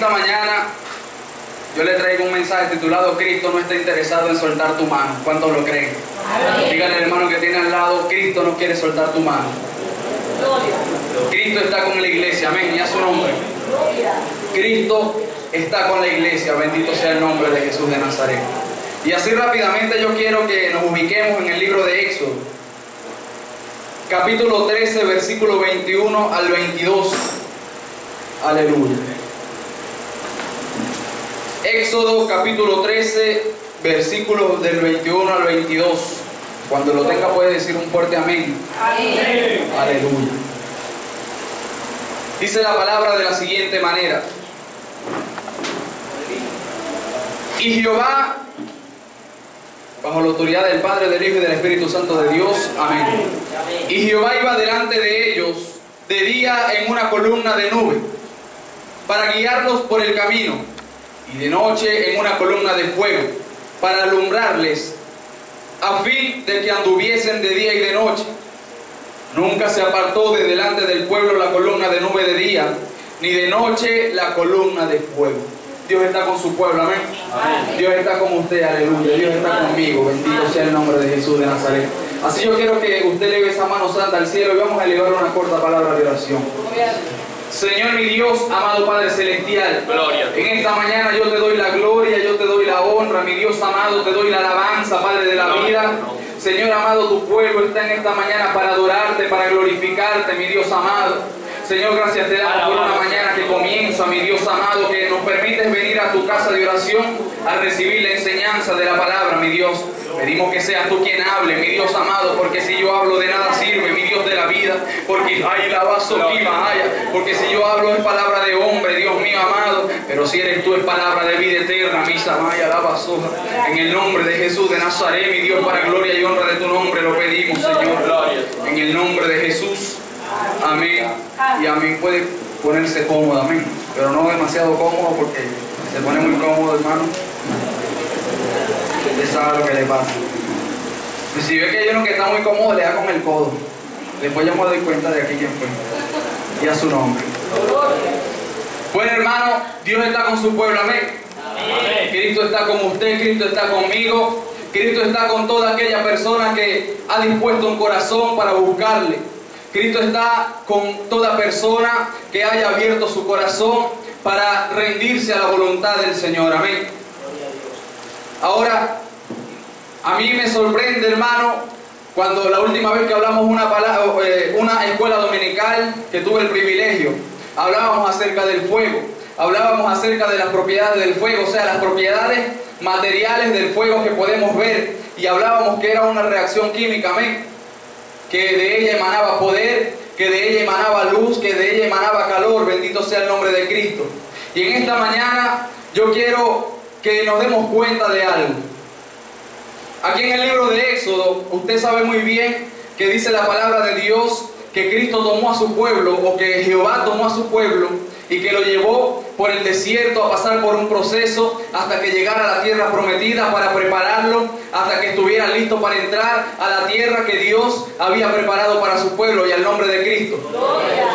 esta mañana yo le traigo un mensaje titulado Cristo no está interesado en soltar tu mano. ¿Cuántos lo creen? Díganle al hermano que tiene al lado, Cristo no quiere soltar tu mano. Cristo está con la iglesia, amén, y a su nombre. Cristo está con la iglesia, bendito sea el nombre de Jesús de Nazaret. Y así rápidamente yo quiero que nos ubiquemos en el libro de Éxodo, capítulo 13, versículo 21 al 22. Aleluya. Éxodo capítulo 13, versículos del 21 al 22. Cuando lo tenga puede decir un fuerte amén. Amén. Aleluya. Dice la palabra de la siguiente manera. Y Jehová, bajo la autoridad del Padre, del Hijo y del Espíritu Santo de Dios, amén. Y Jehová iba delante de ellos de día en una columna de nube, para guiarlos por el camino, y de noche en una columna de fuego, para alumbrarles, a fin de que anduviesen de día y de noche. Nunca se apartó de delante del pueblo la columna de nube de día, ni de noche la columna de fuego. Dios está con su pueblo, amén. Amén. Dios está con usted, aleluya. Dios está conmigo, bendito sea el nombre de Jesús de Nazaret. Así yo quiero que usted eleve esa mano santa al cielo y vamos a elevar una corta palabra de oración. Señor mi Dios, amado Padre Celestial, gloria. En esta mañana yo te doy la gloria, yo te doy la honra, mi Dios amado, te doy la alabanza, Padre de la vida. Señor amado, tu pueblo está en esta mañana para adorarte, para glorificarte, mi Dios amado. Señor, gracias te damos por una mañana que comienza, mi Dios amado, que nos permites venir a tu casa de oración a recibir la enseñanza de la palabra, mi Dios. Pedimos que seas tú quien hable, mi Dios amado, porque si yo hablo de nada sirve, mi Dios de la vida, porque porque si yo hablo es palabra de hombre, Dios mío amado, pero si eres tú es palabra de vida eterna, misa maya, la basoja. En el nombre de Jesús de Nazaret, mi Dios, para gloria y honra de tu nombre lo pedimos, Señor. En el nombre de Jesús. Amén. Y amén. Puede ponerse cómodo, amén. Pero no demasiado cómodo porque se pone muy cómodo, hermano. Usted sabe lo que le pasa. Y si ve que hay uno que está muy cómodo, le da con el codo. Después yo me doy cuenta de aquí quién fue. Y a su nombre. Bueno, hermano, Dios está con su pueblo, amén. Amén. Cristo está con usted, Cristo está conmigo. Cristo está con toda aquella persona que ha dispuesto un corazón para buscarle. Cristo está con toda persona que haya abierto su corazón para rendirse a la voluntad del Señor. Amén. Ahora, a mí me sorprende, hermano, cuando la última vez que hablamos una escuela dominical, que tuve el privilegio, hablábamos acerca del fuego, hablábamos acerca de las propiedades del fuego, o sea, las propiedades materiales del fuego que podemos ver, y hablábamos que era una reacción química, amén, que de ella emanaba poder, que de ella emanaba luz, que de ella emanaba calor, bendito sea el nombre de Cristo. Y en esta mañana yo quiero que nos demos cuenta de algo. Aquí en el libro de Éxodo, usted sabe muy bien que dice la palabra de Dios que Cristo tomó a su pueblo, o que Jehová tomó a su pueblo y que lo llevó por el desierto a pasar por un proceso hasta que llegara a la tierra prometida, para prepararlo hasta que estuviera listo para entrar a la tierra que Dios había preparado para su pueblo, y al nombre de Cristo. Gloria.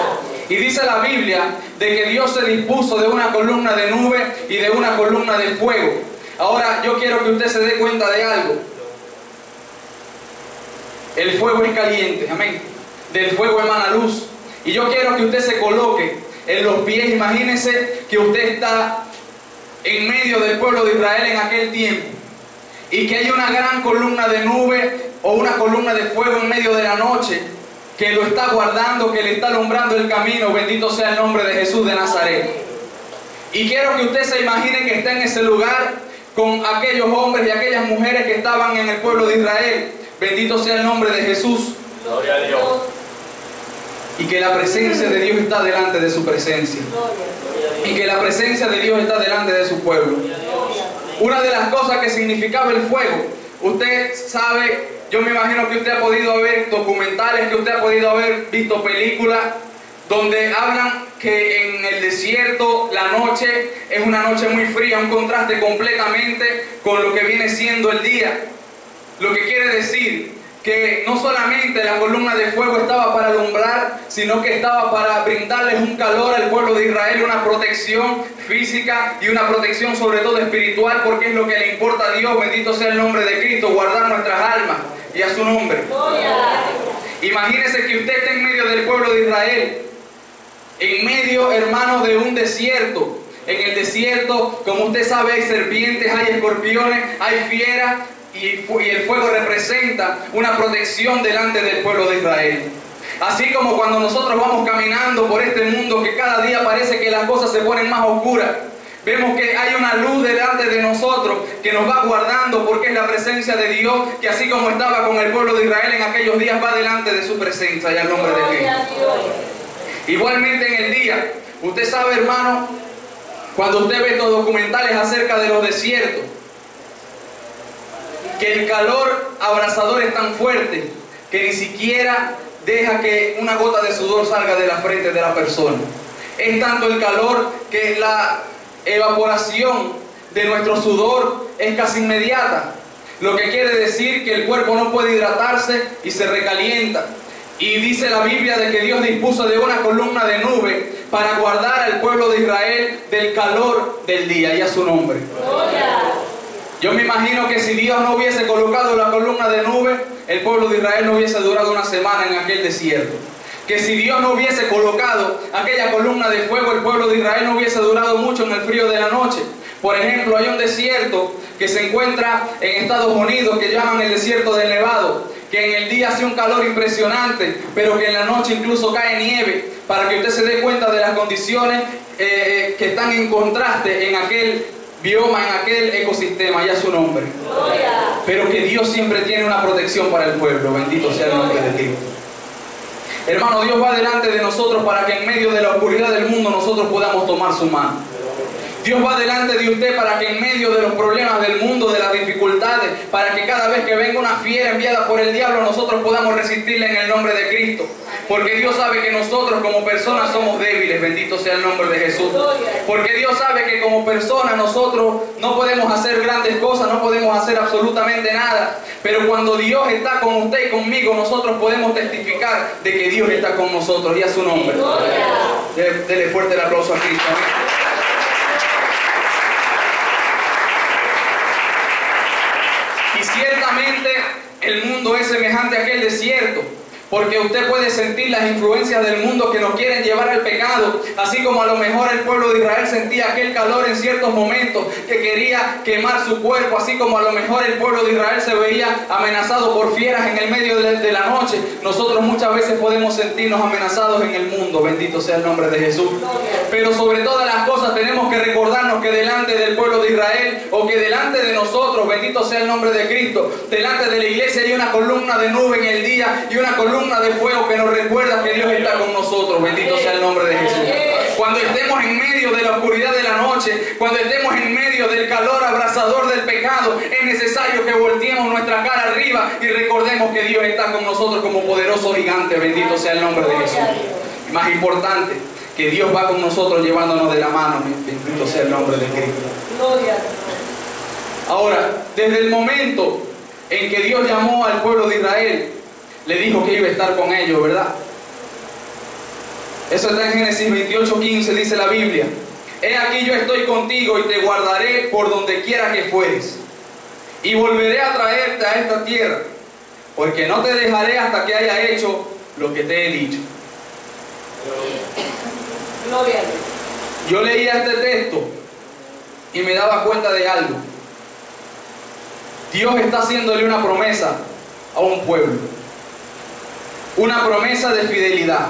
Y dice la Biblia de que Dios se dispuso de una columna de nube y de una columna de fuego. Ahora yo quiero que usted se dé cuenta de algo. El fuego es caliente, amén. Del fuego emana luz. Y yo quiero que usted se coloque en los pies. Imagínese que usted está en medio del pueblo de Israel en aquel tiempo, y que hay una gran columna de nube o una columna de fuego en medio de la noche que lo está guardando, que le está alumbrando el camino. Bendito sea el nombre de Jesús de Nazaret. Y quiero que usted se imagine que está en ese lugar con aquellos hombres y aquellas mujeres que estaban en el pueblo de Israel. Bendito sea el nombre de Jesús. Gloria a Dios. Y que la presencia de Dios está delante de su presencia. Y que la presencia de Dios está delante de su pueblo. Una de las cosas que significaba el fuego, usted sabe, yo me imagino que usted ha podido ver documentales, que usted ha podido haber visto películas donde hablan que en el desierto la noche es una noche muy fría, un contraste completamente con lo que viene siendo el día. Lo que quiere decir que no solamente la columna de fuego estaba para alumbrar, sino que estaba para brindarles un calor al pueblo de Israel, una protección física y una protección sobre todo espiritual, porque es lo que le importa a Dios, bendito sea el nombre de Cristo, guardar nuestras almas y a su nombre. Imagínese que usted esté en medio del pueblo de Israel, en medio, hermano, de un desierto. En el desierto, como usted sabe, hay serpientes, hay escorpiones, hay fieras, y el fuego representa una protección delante del pueblo de Israel. Así como cuando nosotros vamos caminando por este mundo, que cada día parece que las cosas se ponen más oscuras, vemos que hay una luz delante de nosotros que nos va guardando, porque es la presencia de Dios, que así como estaba con el pueblo de Israel en aquellos días, va delante de su presencia, y al nombre de Cristo. Igualmente en el día, usted sabe, hermano, cuando usted ve estos documentales acerca de los desiertos, que el calor abrasador es tan fuerte que ni siquiera deja que una gota de sudor salga de la frente de la persona. Es tanto el calor que la evaporación de nuestro sudor es casi inmediata, lo que quiere decir que el cuerpo no puede hidratarse y se recalienta. Y dice la Biblia de que Dios dispuso de una columna de nube para guardar al pueblo de Israel del calor del día, y a su nombre. Yo me imagino que si Dios no hubiese colocado la columna de nube, el pueblo de Israel no hubiese durado una semana en aquel desierto. Que si Dios no hubiese colocado aquella columna de fuego, el pueblo de Israel no hubiese durado mucho en el frío de la noche. Por ejemplo, hay un desierto que se encuentra en Estados Unidos que llaman el desierto del Nevado, que en el día hace un calor impresionante, pero que en la noche incluso cae nieve, para que usted se dé cuenta de las condiciones que están en contraste en aquel bioma, en aquel ecosistema, y a su nombre. Pero que Dios siempre tiene una protección para el pueblo, bendito sea el nombre de Dios. Hermano, Dios va delante de nosotros para que en medio de la oscuridad del mundo nosotros podamos tomar su mano. Dios va delante de usted para que en medio de los problemas del mundo, de las dificultades, para que cada vez que venga una fiera enviada por el diablo, nosotros podamos resistirle en el nombre de Cristo. Porque Dios sabe que nosotros como personas somos débiles, bendito sea el nombre de Jesús. Porque Dios sabe que como personas nosotros no podemos hacer grandes cosas, no podemos hacer absolutamente nada. Pero cuando Dios está con usted y conmigo, nosotros podemos testificar de que Dios está con nosotros, y a su nombre. Dele fuerte el aplauso a Cristo. Y ciertamente el mundo es semejante a aquel desierto, porque usted puede sentir las influencias del mundo que nos quieren llevar al pecado, así como a lo mejor el pueblo de Israel sentía aquel calor en ciertos momentos que quería quemar su cuerpo, así como a lo mejor el pueblo de Israel se veía amenazado por fieras en el medio de la noche. Nosotros muchas veces podemos sentirnos amenazados en el mundo, bendito sea el nombre de Jesús. Pero sobre todas las cosas tenemos que recordarnos que delante del pueblo de Israel, o que delante de nosotros, bendito sea el nombre de Cristo, delante de la iglesia hay una columna de nube en el día y una columna de fuego que nos recuerda que Dios está con nosotros, bendito sea el nombre de Jesús. Cuando estemos en medio de la oscuridad de la noche, cuando estemos en medio del calor abrasador del pecado, es necesario que volteemos nuestra cara arriba y recordemos que Dios está con nosotros como poderoso gigante, bendito sea el nombre de Jesús. Y más importante, que Dios va con nosotros llevándonos de la mano, bendito sea el nombre de Cristo. Ahora, desde el momento en que Dios llamó al pueblo de Israel, le dijo que iba a estar con ellos, ¿verdad? Eso está en Génesis 28:15, dice la Biblia: he aquí yo estoy contigo y te guardaré por donde quiera que fueres, y volveré a traerte a esta tierra, porque no te dejaré hasta que haya hecho lo que te he dicho. Yo leía este texto y me daba cuenta de algo. Dios está haciéndole una promesa a un pueblo, una promesa de fidelidad.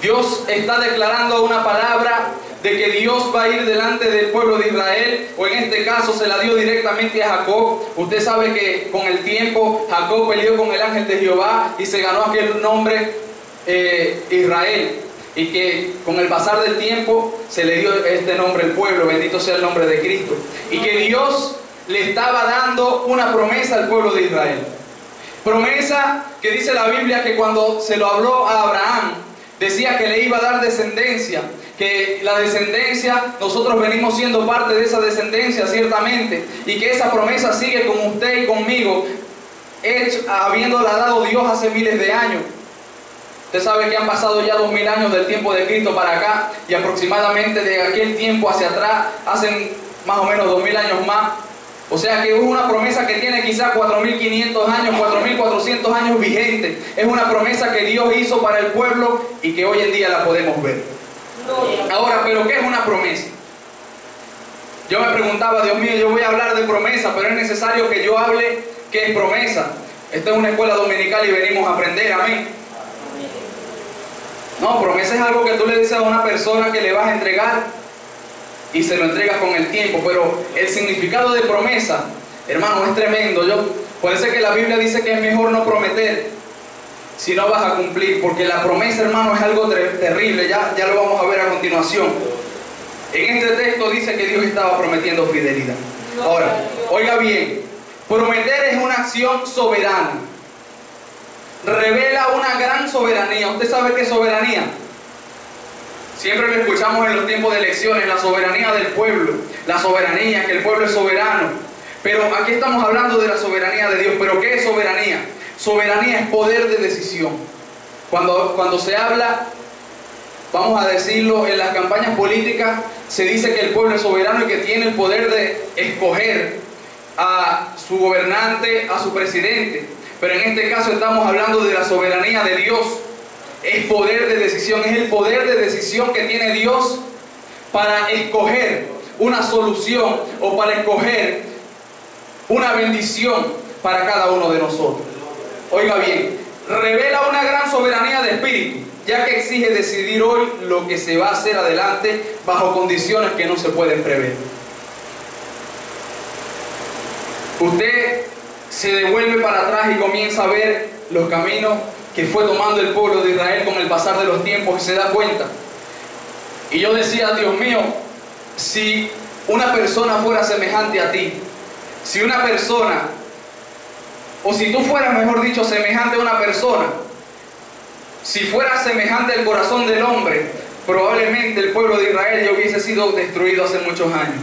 Dios está declarando una palabra de que Dios va a ir delante del pueblo de Israel, o en este caso se la dio directamente a Jacob. Usted sabe que con el tiempo Jacob peleó con el ángel de Jehová y se ganó aquel nombre Israel, y que con el pasar del tiempo se le dio este nombre al pueblo, bendito sea el nombre de Cristo, y que Dios le estaba dando una promesa al pueblo de Israel. Promesa que dice la Biblia que cuando se lo habló a Abraham, decía que le iba a dar descendencia, que la descendencia, nosotros venimos siendo parte de esa descendencia ciertamente, y que esa promesa sigue con usted y conmigo habiéndola dado Dios hace miles de años. Usted sabe que han pasado ya 2000 años del tiempo de Cristo para acá, y aproximadamente de aquel tiempo hacia atrás hacen más o menos 2000 años más. O sea que es una promesa que tiene quizás 4500 años, 4400 años vigente. Es una promesa que Dios hizo para el pueblo y que hoy en día la podemos ver. Ahora, ¿pero qué es una promesa? Yo me preguntaba, Dios mío, yo voy a hablar de promesa, pero es necesario que yo hable qué es promesa. Esta es una escuela dominical y venimos a aprender, amén. No, promesa es algo que tú le dices a una persona que le vas a entregar y se lo entregas con el tiempo, pero el significado de promesa, hermano, es tremendo. Por eso es que la Biblia dice que es mejor no prometer si no vas a cumplir, porque la promesa, hermano, es algo terrible. Ya lo vamos a ver a continuación. En este texto dice que Dios estaba prometiendo fidelidad. Ahora, oiga bien, prometer es una acción soberana. Revela una gran soberanía. ¿Usted sabe qué es soberanía? Siempre lo escuchamos en los tiempos de elecciones, la soberanía del pueblo, la soberanía, que el pueblo es soberano. Pero aquí estamos hablando de la soberanía de Dios. ¿Pero qué es soberanía? Soberanía es poder de decisión. Cuando se habla, vamos a decirlo, en las campañas políticas, se dice que el pueblo es soberano y que tiene el poder de escoger a su gobernante, a su presidente. Pero en este caso estamos hablando de la soberanía de Dios. Es poder de decisión, es el poder de decisión que tiene Dios para escoger una solución o para escoger una bendición para cada uno de nosotros. Oiga bien, revela una gran soberanía de espíritu, ya que exige decidir hoy lo que se va a hacer adelante bajo condiciones que no se pueden prever. Usted se devuelve para atrás y comienza a ver los caminos que fue tomando el pueblo de Israel con el pasar de los tiempos y se da cuenta. Y yo decía, Dios mío, si una persona fuera semejante a ti, si una persona, o si tú fueras, mejor dicho, semejante a una persona, si fuera semejante al corazón del hombre, probablemente el pueblo de Israel ya hubiese sido destruido hace muchos años.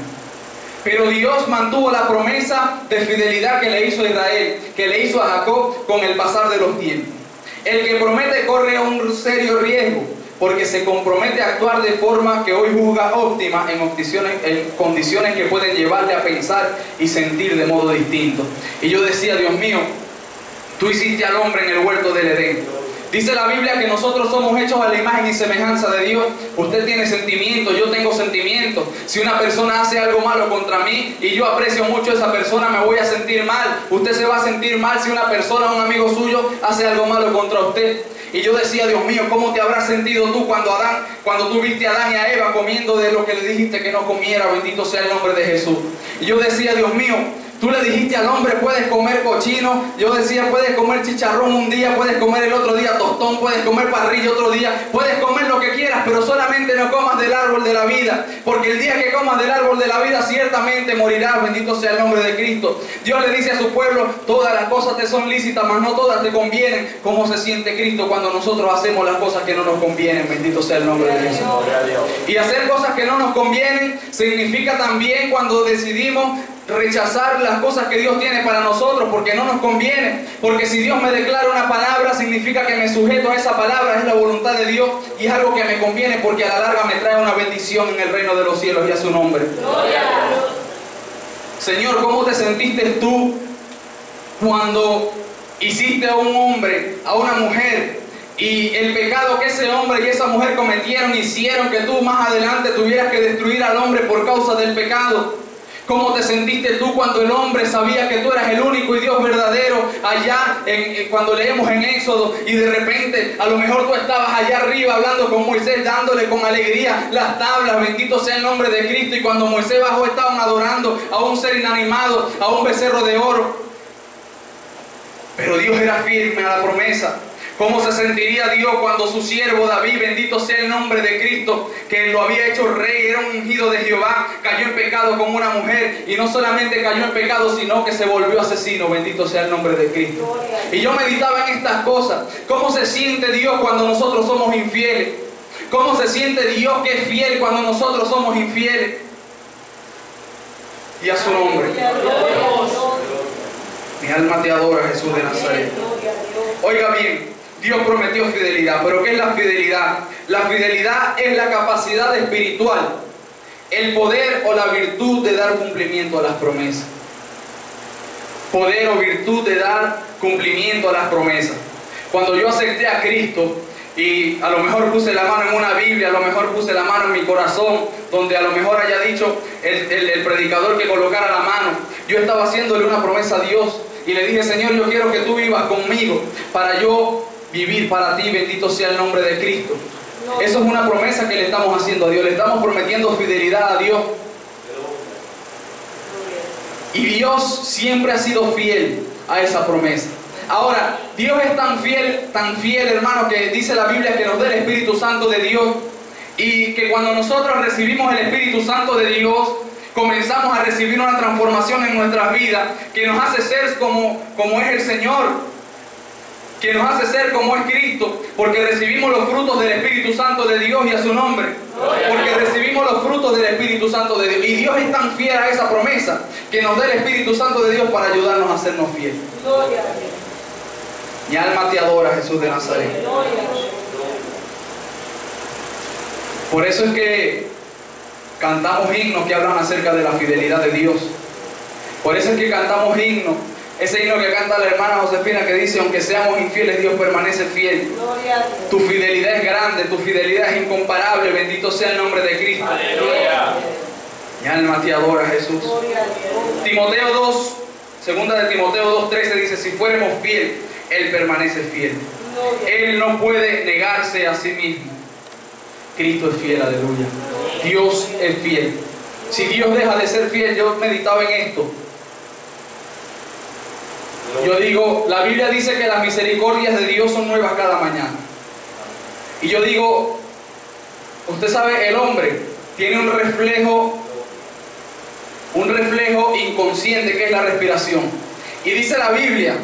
Pero Dios mantuvo la promesa de fidelidad que le hizo a Israel, que le hizo a Jacob con el pasar de los tiempos. El que promete corre un serio riesgo, porque se compromete a actuar de forma que hoy juzga óptima en condiciones que pueden llevarle a pensar y sentir de modo distinto. Y yo decía, Dios mío, tú hiciste al hombre en el huerto del Edén. Dice la Biblia que nosotros somos hechos a la imagen y semejanza de Dios. Usted tiene sentimientos, yo tengo sentimientos. Si una persona hace algo malo contra mí y yo aprecio mucho a esa persona, me voy a sentir mal. Usted se va a sentir mal si una persona, un amigo suyo, hace algo malo contra usted. Y yo decía, Dios mío, ¿cómo te habrás sentido tú cuando tú viste a Adán y a Eva comiendo de lo que le dijiste que no comiera? Bendito sea el nombre de Jesús. Y yo decía, Dios mío, tú le dijiste al hombre, puedes comer cochino. Yo decía, puedes comer chicharrón un día, puedes comer el otro día tostón, puedes comer parrilla otro día, puedes comer lo que quieras, pero solamente no comas del árbol de la vida, porque el día que comas del árbol de la vida ciertamente morirás. Bendito sea el nombre de Cristo. Dios le dice a su pueblo, todas las cosas te son lícitas, mas no todas te convienen. ¿Cómo se siente Cristo cuando nosotros hacemos las cosas que no nos convienen? Bendito sea el nombre de Jesús. Y hacer cosas que no nos convienen significa también cuando decidimos rechazar las cosas que Dios tiene para nosotros porque no nos conviene. Porque si Dios me declara una palabra, significa que me sujeto a esa palabra, es la voluntad de Dios y es algo que me conviene, porque a la larga me trae una bendición en el reino de los cielos y a su nombre. Señor, ¿cómo te sentiste tú cuando hiciste a un hombre, a una mujer, y el pecado que ese hombre y esa mujer cometieron hicieron que tú más adelante tuvieras que destruir al hombre por causa del pecado? ¿Cómo te sentiste tú cuando el hombre sabía que tú eras el único y Dios verdadero allá cuando leemos en Éxodo, y de repente a lo mejor tú estabas allá arriba hablando con Moisés, dándole con alegría las tablas? Bendito sea el nombre de Cristo. Y cuando Moisés bajó estaban adorando a un ser inanimado, a un becerro de oro. Pero Dios era firme a la promesa. ¿Cómo se sentiría Dios cuando su siervo David, bendito sea el nombre de Cristo, que lo había hecho rey, era un ungido de Jehová, cayó en pecado con una mujer? Y no solamente cayó en pecado, sino que se volvió asesino. Bendito sea el nombre de Cristo. Y yo meditaba en estas cosas. ¿Cómo se siente Dios cuando nosotros somos infieles? ¿Cómo se siente Dios que es fiel cuando nosotros somos infieles? Y a su nombre. Mi alma te adora, Jesús de Nazaret. Oiga bien, Dios prometió fidelidad, pero ¿qué es la fidelidad? La fidelidad es la capacidad espiritual, el poder o la virtud de dar cumplimiento a las promesas. Poder o virtud de dar cumplimiento a las promesas. Cuando yo acepté a Cristo y a lo mejor puse la mano en una Biblia, a lo mejor puse la mano en mi corazón, donde a lo mejor haya dicho el predicador que colocara la mano, yo estaba haciéndole una promesa a Dios y le dije: Señor, yo quiero que tú vivas conmigo para yo vivir para ti, bendito sea el nombre de Cristo. Eso es una promesa que le estamos haciendo a Dios, le estamos prometiendo fidelidad a Dios. Y Dios siempre ha sido fiel a esa promesa. Ahora, Dios es tan fiel, hermano, que dice la Biblia que nos da el Espíritu Santo de Dios, y que cuando nosotros recibimos el Espíritu Santo de Dios, comenzamos a recibir una transformación en nuestras vidas que nos hace ser como es el Señor, que nos hace ser como es Cristo, porque recibimos los frutos del Espíritu Santo de Dios y a su nombre, porque recibimos los frutos del Espíritu Santo de Dios. Y Dios es tan fiel a esa promesa que nos da el Espíritu Santo de Dios para ayudarnos a hacernos fieles. Mi alma te adora, Jesús de Nazaret. Por eso es que cantamos himnos que hablan acerca de la fidelidad de Dios. Por eso es que cantamos himnos. Ese himno que canta la hermana Josefina, que dice: aunque seamos infieles, Dios permanece fiel. Tu fidelidad es grande, tu fidelidad es incomparable. Bendito sea el nombre de Cristo. Aleluya. Mi alma te adora, Jesús. Timoteo 2, segunda de Timoteo 2:13 dice: si fuéramos fieles, Él permanece fiel. Él no puede negarse a sí mismo. Cristo es fiel, aleluya. Dios es fiel. Si Dios deja de ser fiel, yo meditaba en esto. Yo digo, la Biblia dice que las misericordias de Dios son nuevas cada mañana. Y yo digo, usted sabe, el hombre tiene un reflejo inconsciente, que es la respiración. Y dice la Biblia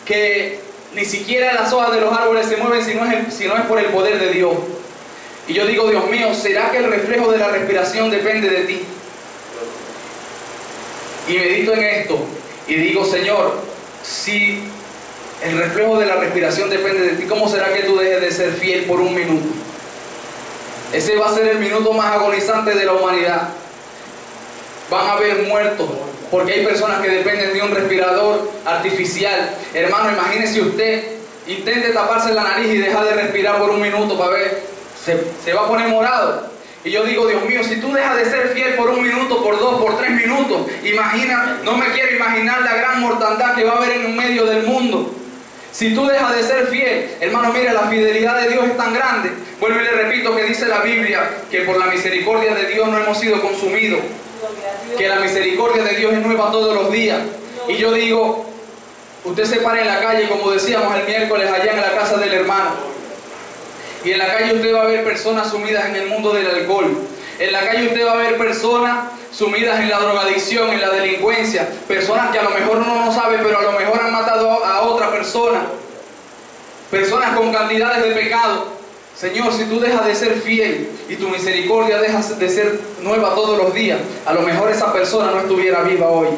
que ni siquiera las hojas de los árboles se mueven si no es por el poder de Dios. Y yo digo, Dios mío, ¿será que el reflejo de la respiración depende de ti? Y medito en esto y digo, Señor, si el reflejo de la respiración depende de ti, ¿cómo será que tú dejes de ser fiel por un minuto? Ese va a ser el minuto más agonizante de la humanidad. Van a haber muertos, porque hay personas que dependen de un respirador artificial. Hermano, imagínese usted, intente taparse la nariz y dejar de respirar por un minuto para ver, se va a poner morado. Y yo digo, Dios mío, si tú dejas de ser fiel por un minuto, por 2, por 3 minutos, imagina, no me quiero imaginar la gran mortandad que va a haber en medio del mundo. Si tú dejas de ser fiel, hermano, mire, la fidelidad de Dios es tan grande. Vuelvo y le repito que dice la Biblia que por la misericordia de Dios no hemos sido consumidos, que la misericordia de Dios es nueva todos los días. Y yo digo, usted se para en la calle, como decíamos el miércoles allá en la casa del hermano, y en la calle usted va a ver personas sumidas en el mundo del alcohol. En la calle usted va a ver personas sumidas en la drogadicción, en la delincuencia. Personas que a lo mejor uno no sabe, pero a lo mejor han matado a otra persona. Personas con cantidades de pecado. Señor, si tú dejas de ser fiel y tu misericordia deja de ser nueva todos los días, a lo mejor esa persona no estuviera viva hoy.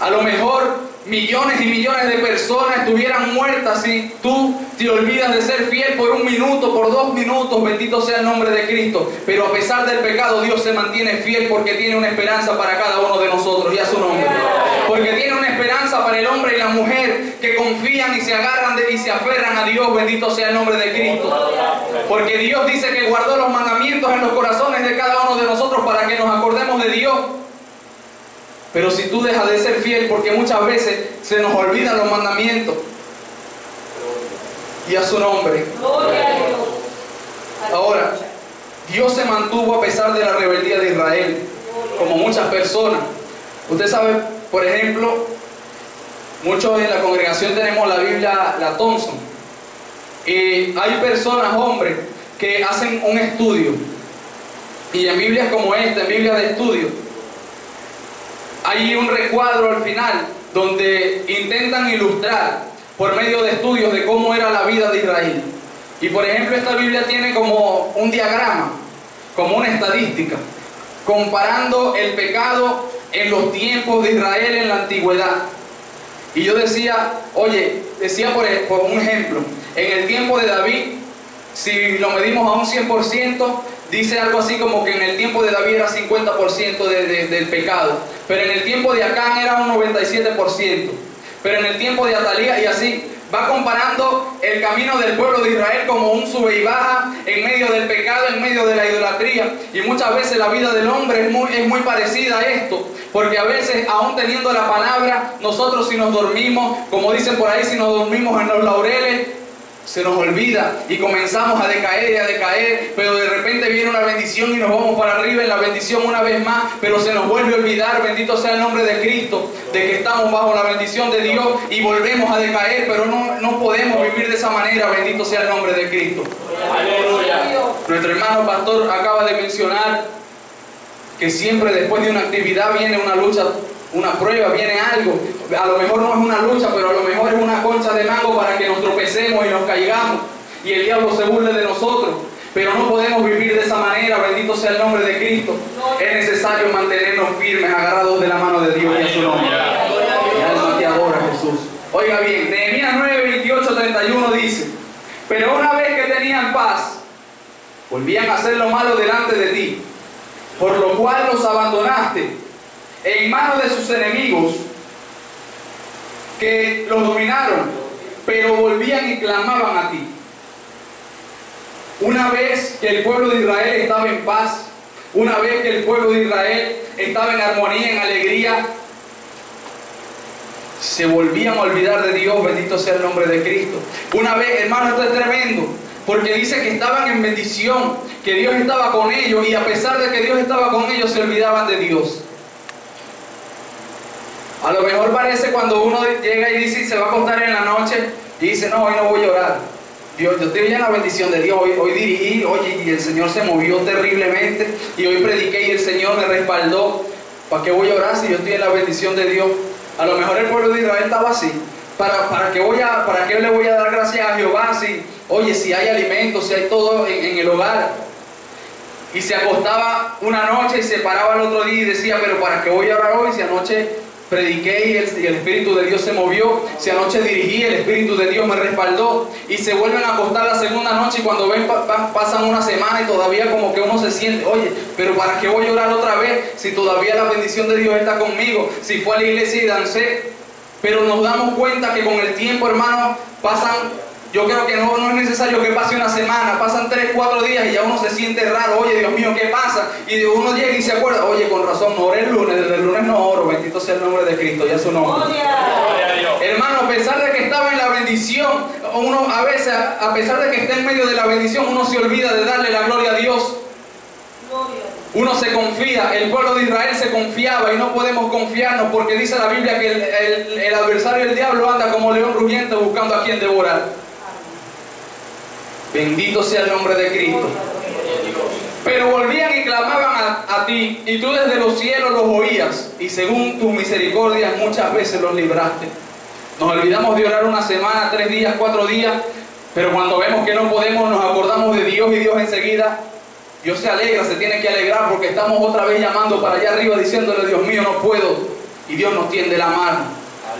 A lo mejor millones y millones de personas estuvieran muertas si tú te olvidas de ser fiel por un minuto, por 2 minutos. Bendito sea el nombre de Cristo. Pero a pesar del pecado, Dios se mantiene fiel porque tiene una esperanza para cada uno de nosotros, y a su nombre. Porque tiene una esperanza para el hombre y la mujer que confían y se agarran y se aferran a Dios. Bendito sea el nombre de Cristo. Porque Dios dice que guardó los mandamientos en los corazones de cada uno de nosotros para que nos acordemos de Dios. Pero si tú dejas de ser fiel, porque muchas veces se nos olvidan los mandamientos, y a su nombre. Ahora, Dios se mantuvo a pesar de la rebeldía de Israel, como muchas personas. Usted sabe, por ejemplo, muchos en la congregación tenemos la Biblia, la Thompson, y hay personas, hombres, que hacen un estudio, y en Biblias como esta, en Biblia de estudio, hay un recuadro al final donde intentan ilustrar por medio de estudios de cómo era la vida de Israel. Y por ejemplo, esta Biblia tiene como un diagrama, como una estadística, comparando el pecado en los tiempos de Israel en la antigüedad Y yo decía, oye, decía por un ejemplo, en el tiempo de David, si lo medimos a un 100%, dice algo así como que en el tiempo de David era 50% del pecado, pero en el tiempo de Acán era un 97%, pero en el tiempo de Atalía, y así va comparando el camino del pueblo de Israel como un sube y baja en medio del pecado, en medio de la idolatría. Y muchas veces la vida del hombre es muy parecida a esto, porque a veces, aún teniendo la palabra, nosotros si nos dormimos, como dicen por ahí, si nos dormimos en los laureles, se nos olvida y comenzamos a decaer, pero de repente viene una bendición y nos vamos para arriba en la bendición una vez más, pero se nos vuelve a olvidar, bendito sea el nombre de Cristo, de que estamos bajo la bendición de Dios y volvemos a decaer, pero no podemos vivir de esa manera, bendito sea el nombre de Cristo. Aleluya. Nuestro hermano pastor acaba de mencionar que siempre después de una actividad viene una lucha, una prueba, viene algo. A lo mejor no es una lucha, pero a lo mejor es una concha de mango para que nos tropecemos y nos caigamos y el diablo se burle de nosotros. Pero no podemos vivir de esa manera, bendito sea el nombre de Cristo. Es necesario mantenernos firmes, agarrados de la mano de Dios y a su nombre. Y alma que adora a Jesús. Oiga bien, Nehemías 9, 28, 31 dice: pero una vez que tenían paz, volvían a hacer lo malo delante de ti, por lo cual los abandonaste en manos de sus enemigos que los dominaron, pero volvían y clamaban a ti. Una vez que el pueblo de Israel estaba en paz, una vez que el pueblo de Israel estaba en armonía, en alegría, se volvían a olvidar de Dios, bendito sea el nombre de Cristo. Una vez, hermano, esto es tremendo, porque dice que estaban en bendición, que Dios estaba con ellos, y a pesar de que Dios estaba con ellos, se olvidaban de Dios. A lo mejor parece cuando uno llega y dice, se va a acostar en la noche, y dice, no, hoy no voy a orar. Dios, yo estoy en la bendición de Dios, hoy dirigí, oye, y el Señor se movió terriblemente, y hoy prediqué y el Señor me respaldó. ¿Para qué voy a orar si yo estoy en la bendición de Dios? A lo mejor el pueblo de Israel estaba así. ¿Para qué le voy a dar gracias a Jehová si, oye, si hay alimento, si hay todo en el hogar? Y se acostaba una noche y se paraba el otro día y decía, pero ¿para qué voy a orar hoy si anoche prediqué y el Espíritu de Dios se movió? Si anoche dirigí, el Espíritu de Dios me respaldó. Y se vuelven a acostar la segunda noche y cuando ven pasan una semana y todavía como que uno se siente, oye, pero ¿para qué voy a orar otra vez si todavía la bendición de Dios está conmigo? Si fue a la iglesia y dancé. Pero nos damos cuenta que con el tiempo, hermano, yo creo que no es necesario que pase una semana, pasan 3, 4 días y ya uno se siente raro. Oye, Dios mío, ¿qué pasa? Y uno llega y se acuerda, oye, con razón, no oré el lunes, desde el lunes no oro, bendito sea el nombre de Cristo, ya su nombre. Hermano, a pesar de que estaba en la bendición, uno a veces, a pesar de que está en medio de la bendición, uno se olvida de darle la gloria a Dios. Uno se confía, el pueblo de Israel se confiaba y no podemos confiarnos porque dice la Biblia que el adversario del diablo anda como león rugiente buscando a quien devorar. Bendito sea el nombre de Cristo. Pero volvían y clamaban a ti, y tú desde los cielos los oías, y según tus misericordias muchas veces los libraste. Nos olvidamos de orar una semana, 3 días, 4 días, pero cuando vemos que no podemos nos acordamos de Dios y Dios enseguida, Dios se alegra, se tiene que alegrar porque estamos otra vez llamando para allá arriba diciéndole, Dios mío, no puedo, y Dios nos tiende la mano.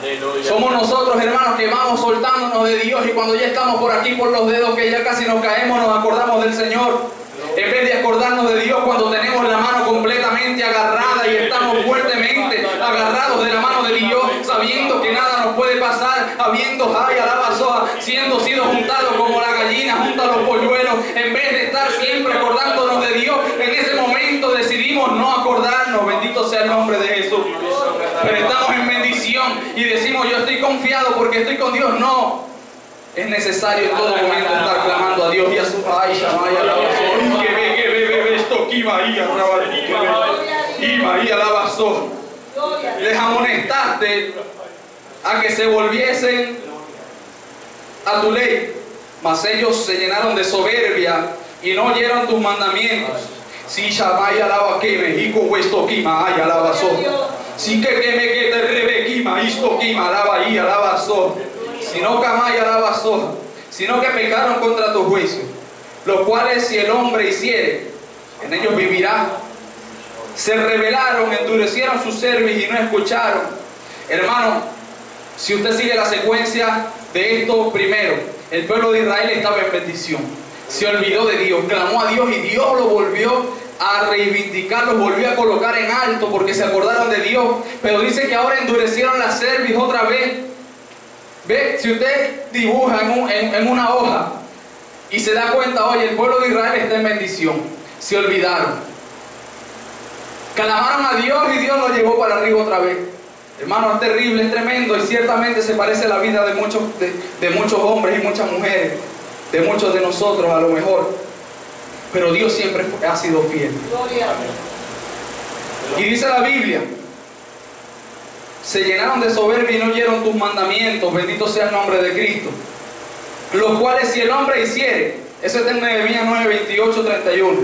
Aleluya. Somos nosotros, hermanos, que vamos soltándonos de Dios y cuando ya estamos por aquí por los dedos que ya casi nos caemos, nos acordamos del Señor. En vez de acordarnos de Dios cuando tenemos la mano completamente agarrada y estamos fuertemente agarrados de la mano de Dios, sabiendo que nada nos puede pasar, habiendo, ay, alaba soja, siendo sido juntados como la gallina junto a los polluelos, en vez de estar siempre acordándonos de Dios, en ese momento decidimos no acordarnos, bendito sea el nombre de Jesús. Pero estamos en bendición y decimos, yo estoy confiado porque estoy con Dios. No, es necesario en todo momento estar clamando a Dios y a su ay, les amonestaste a que se volviesen a tu ley, mas ellos se llenaron de soberbia y no oyeron tus mandamientos. Si Shamay alaba que me hijo vuestro kima ay alaba so. Si que me que te rebequima isto kima alaba y alaba so. Si no camay alaba so. Sino que pecaron contra tu juicio, los cuales si el hombre hiciere, en ellos vivirá. Se rebelaron, endurecieron su cerviz y no escucharon. Hermano, Si usted sigue la secuencia de esto, primero, el pueblo de Israel estaba en bendición. Se olvidó de Dios, clamó a Dios y Dios lo volvió a reivindicar, los volvió a colocar en alto porque se acordaron de Dios. Pero dice que ahora endurecieron la cerviz otra vez. Ve, si usted dibuja en una hoja y se da cuenta, oye, el pueblo de Israel está en bendición. Se olvidaron. Clamaron a Dios y Dios los llevó para arriba otra vez. Hermano, es terrible, es tremendo y ciertamente se parece a la vida de muchos hombres y muchas mujeres, de muchos de nosotros a lo mejor. Pero Dios siempre ha sido fiel. Y dice la Biblia, se llenaron de soberbia y no oyeron tus mandamientos, bendito sea el nombre de Cristo. Los cuales si el hombre hiciere, eso está en Nehemías 9, 28, 31.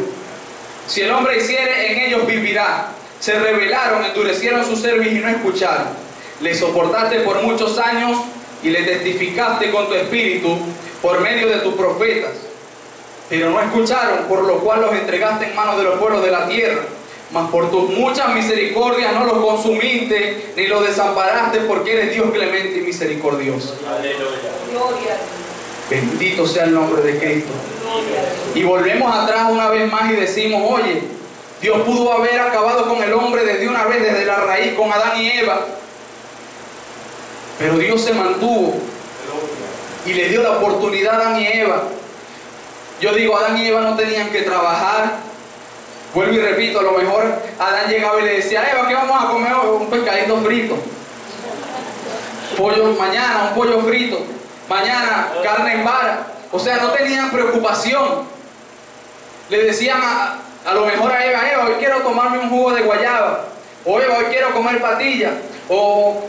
Si el hombre hiciere, en ellos vivirá. Se rebelaron, endurecieron su cerviz y no escucharon. Le soportaste por muchos años y le testificaste con tu espíritu por medio de tus profetas. Pero no escucharon, por lo cual los entregaste en manos de los pueblos de la tierra. Mas por tus muchas misericordias no los consumiste, ni los desamparaste, porque eres Dios clemente y misericordioso. Aleluya. Bendito sea el nombre de Cristo. Y volvemos atrás una vez más y decimos, oye, Dios pudo haber acabado con el hombre desde una vez, desde la raíz, con Adán y Eva. Pero Dios se mantuvo y le dio la oportunidad a Adán y Eva. Yo digo, Adán y Eva no tenían que trabajar. Vuelvo y repito, a lo mejor Adán llegaba y le decía, Eva, ¿qué vamos a comer hoy? Un pescadito frito. Pollo mañana, un pollo frito. Mañana, carne en vara. O sea, no tenían preocupación. Le decían a lo mejor a Eva, Eva, hoy quiero tomarme un jugo de guayaba. O Eva, hoy quiero comer patilla. O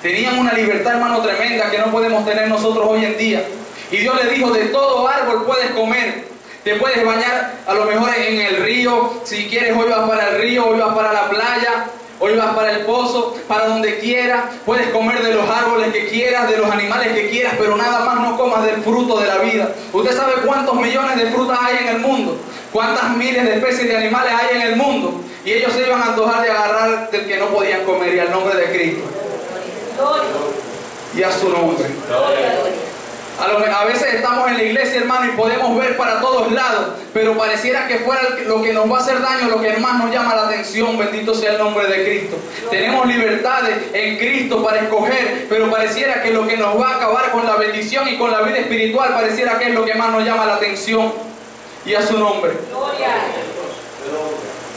tenían una libertad, hermano, tremenda que no podemos tener nosotros hoy en día. Y Dios le dijo, de todo árbol puedes comer. Te puedes bañar a lo mejor en el río. Si quieres, hoy vas para el río, hoy vas para la playa. Hoy vas para el pozo, para donde quieras. Puedes comer de los árboles que quieras, de los animales que quieras, pero nada más no comas del fruto de la vida. ¿Usted sabe cuántos millones de frutas hay en el mundo? ¿Cuántas miles de especies de animales hay en el mundo? Y ellos se iban a antojar de agarrar del que no podían comer, y al nombre de Cristo. Y a su nombre. A veces estamos en la iglesia, hermano, y podemos ver para todos lados, pero pareciera que fuera lo que nos va a hacer daño, lo que más nos llama la atención. Bendito sea el nombre de Cristo. Tenemos libertades en Cristo para escoger, pero pareciera que lo que nos va a acabar con la bendición y con la vida espiritual, pareciera que es lo que más nos llama la atención. Y a su nombre.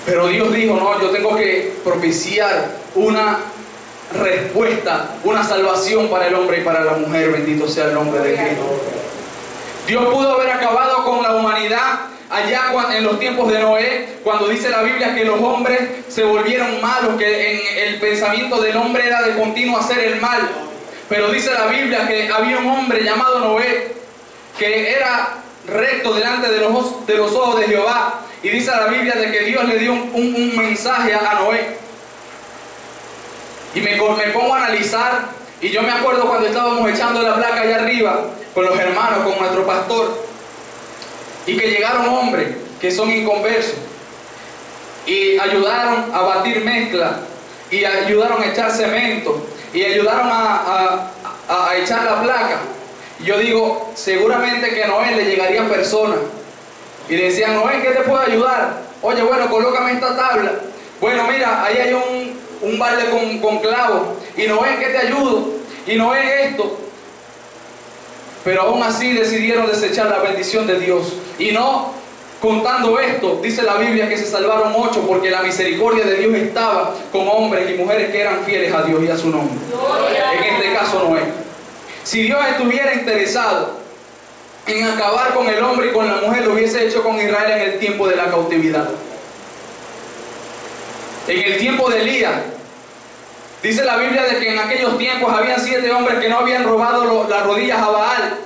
Pero Dios dijo, no, yo tengo que propiciar una respuesta, una salvación para el hombre y para la mujer. Bendito sea el nombre de Cristo. Dios pudo haber acabado con la humanidad allá en los tiempos de Noé, cuando dice la Biblia que los hombres se volvieron malos, que en el pensamiento del hombre era de continuo hacer el mal. Pero dice la Biblia que había un hombre llamado Noé que era recto delante de los ojos de Jehová. Y dice la Biblia de que Dios le dio un mensaje a Noé. Y me pongo a analizar, y yo me acuerdo cuando estábamos echando la placa allá arriba con los hermanos, con nuestro pastor, y que llegaron hombres que son inconversos y ayudaron a batir mezcla, y ayudaron a echar cemento, y ayudaron a echar la placa. Y yo digo, seguramente que a Noé le llegarían personas y le decían, Noé, ¿qué te puedo ayudar? Oye, bueno, colócame esta tabla. Bueno, mira, ahí hay un balde con clavos. Y Noé, ¿qué te ayudo? Y Noé, esto. Pero aún así decidieron desechar la bendición de Dios. Y no contando esto, dice la Biblia que se salvaron 8, porque la misericordia de Dios estaba con hombres y mujeres que eran fieles a Dios y a su nombre. En este caso Noé. Si Dios estuviera interesado en acabar con el hombre y con la mujer, lo hubiese hecho con Israel en el tiempo de la cautividad. En el tiempo de Elías, dice la Biblia de que en aquellos tiempos habían 7 hombres que no habían robado las rodillas a Baal.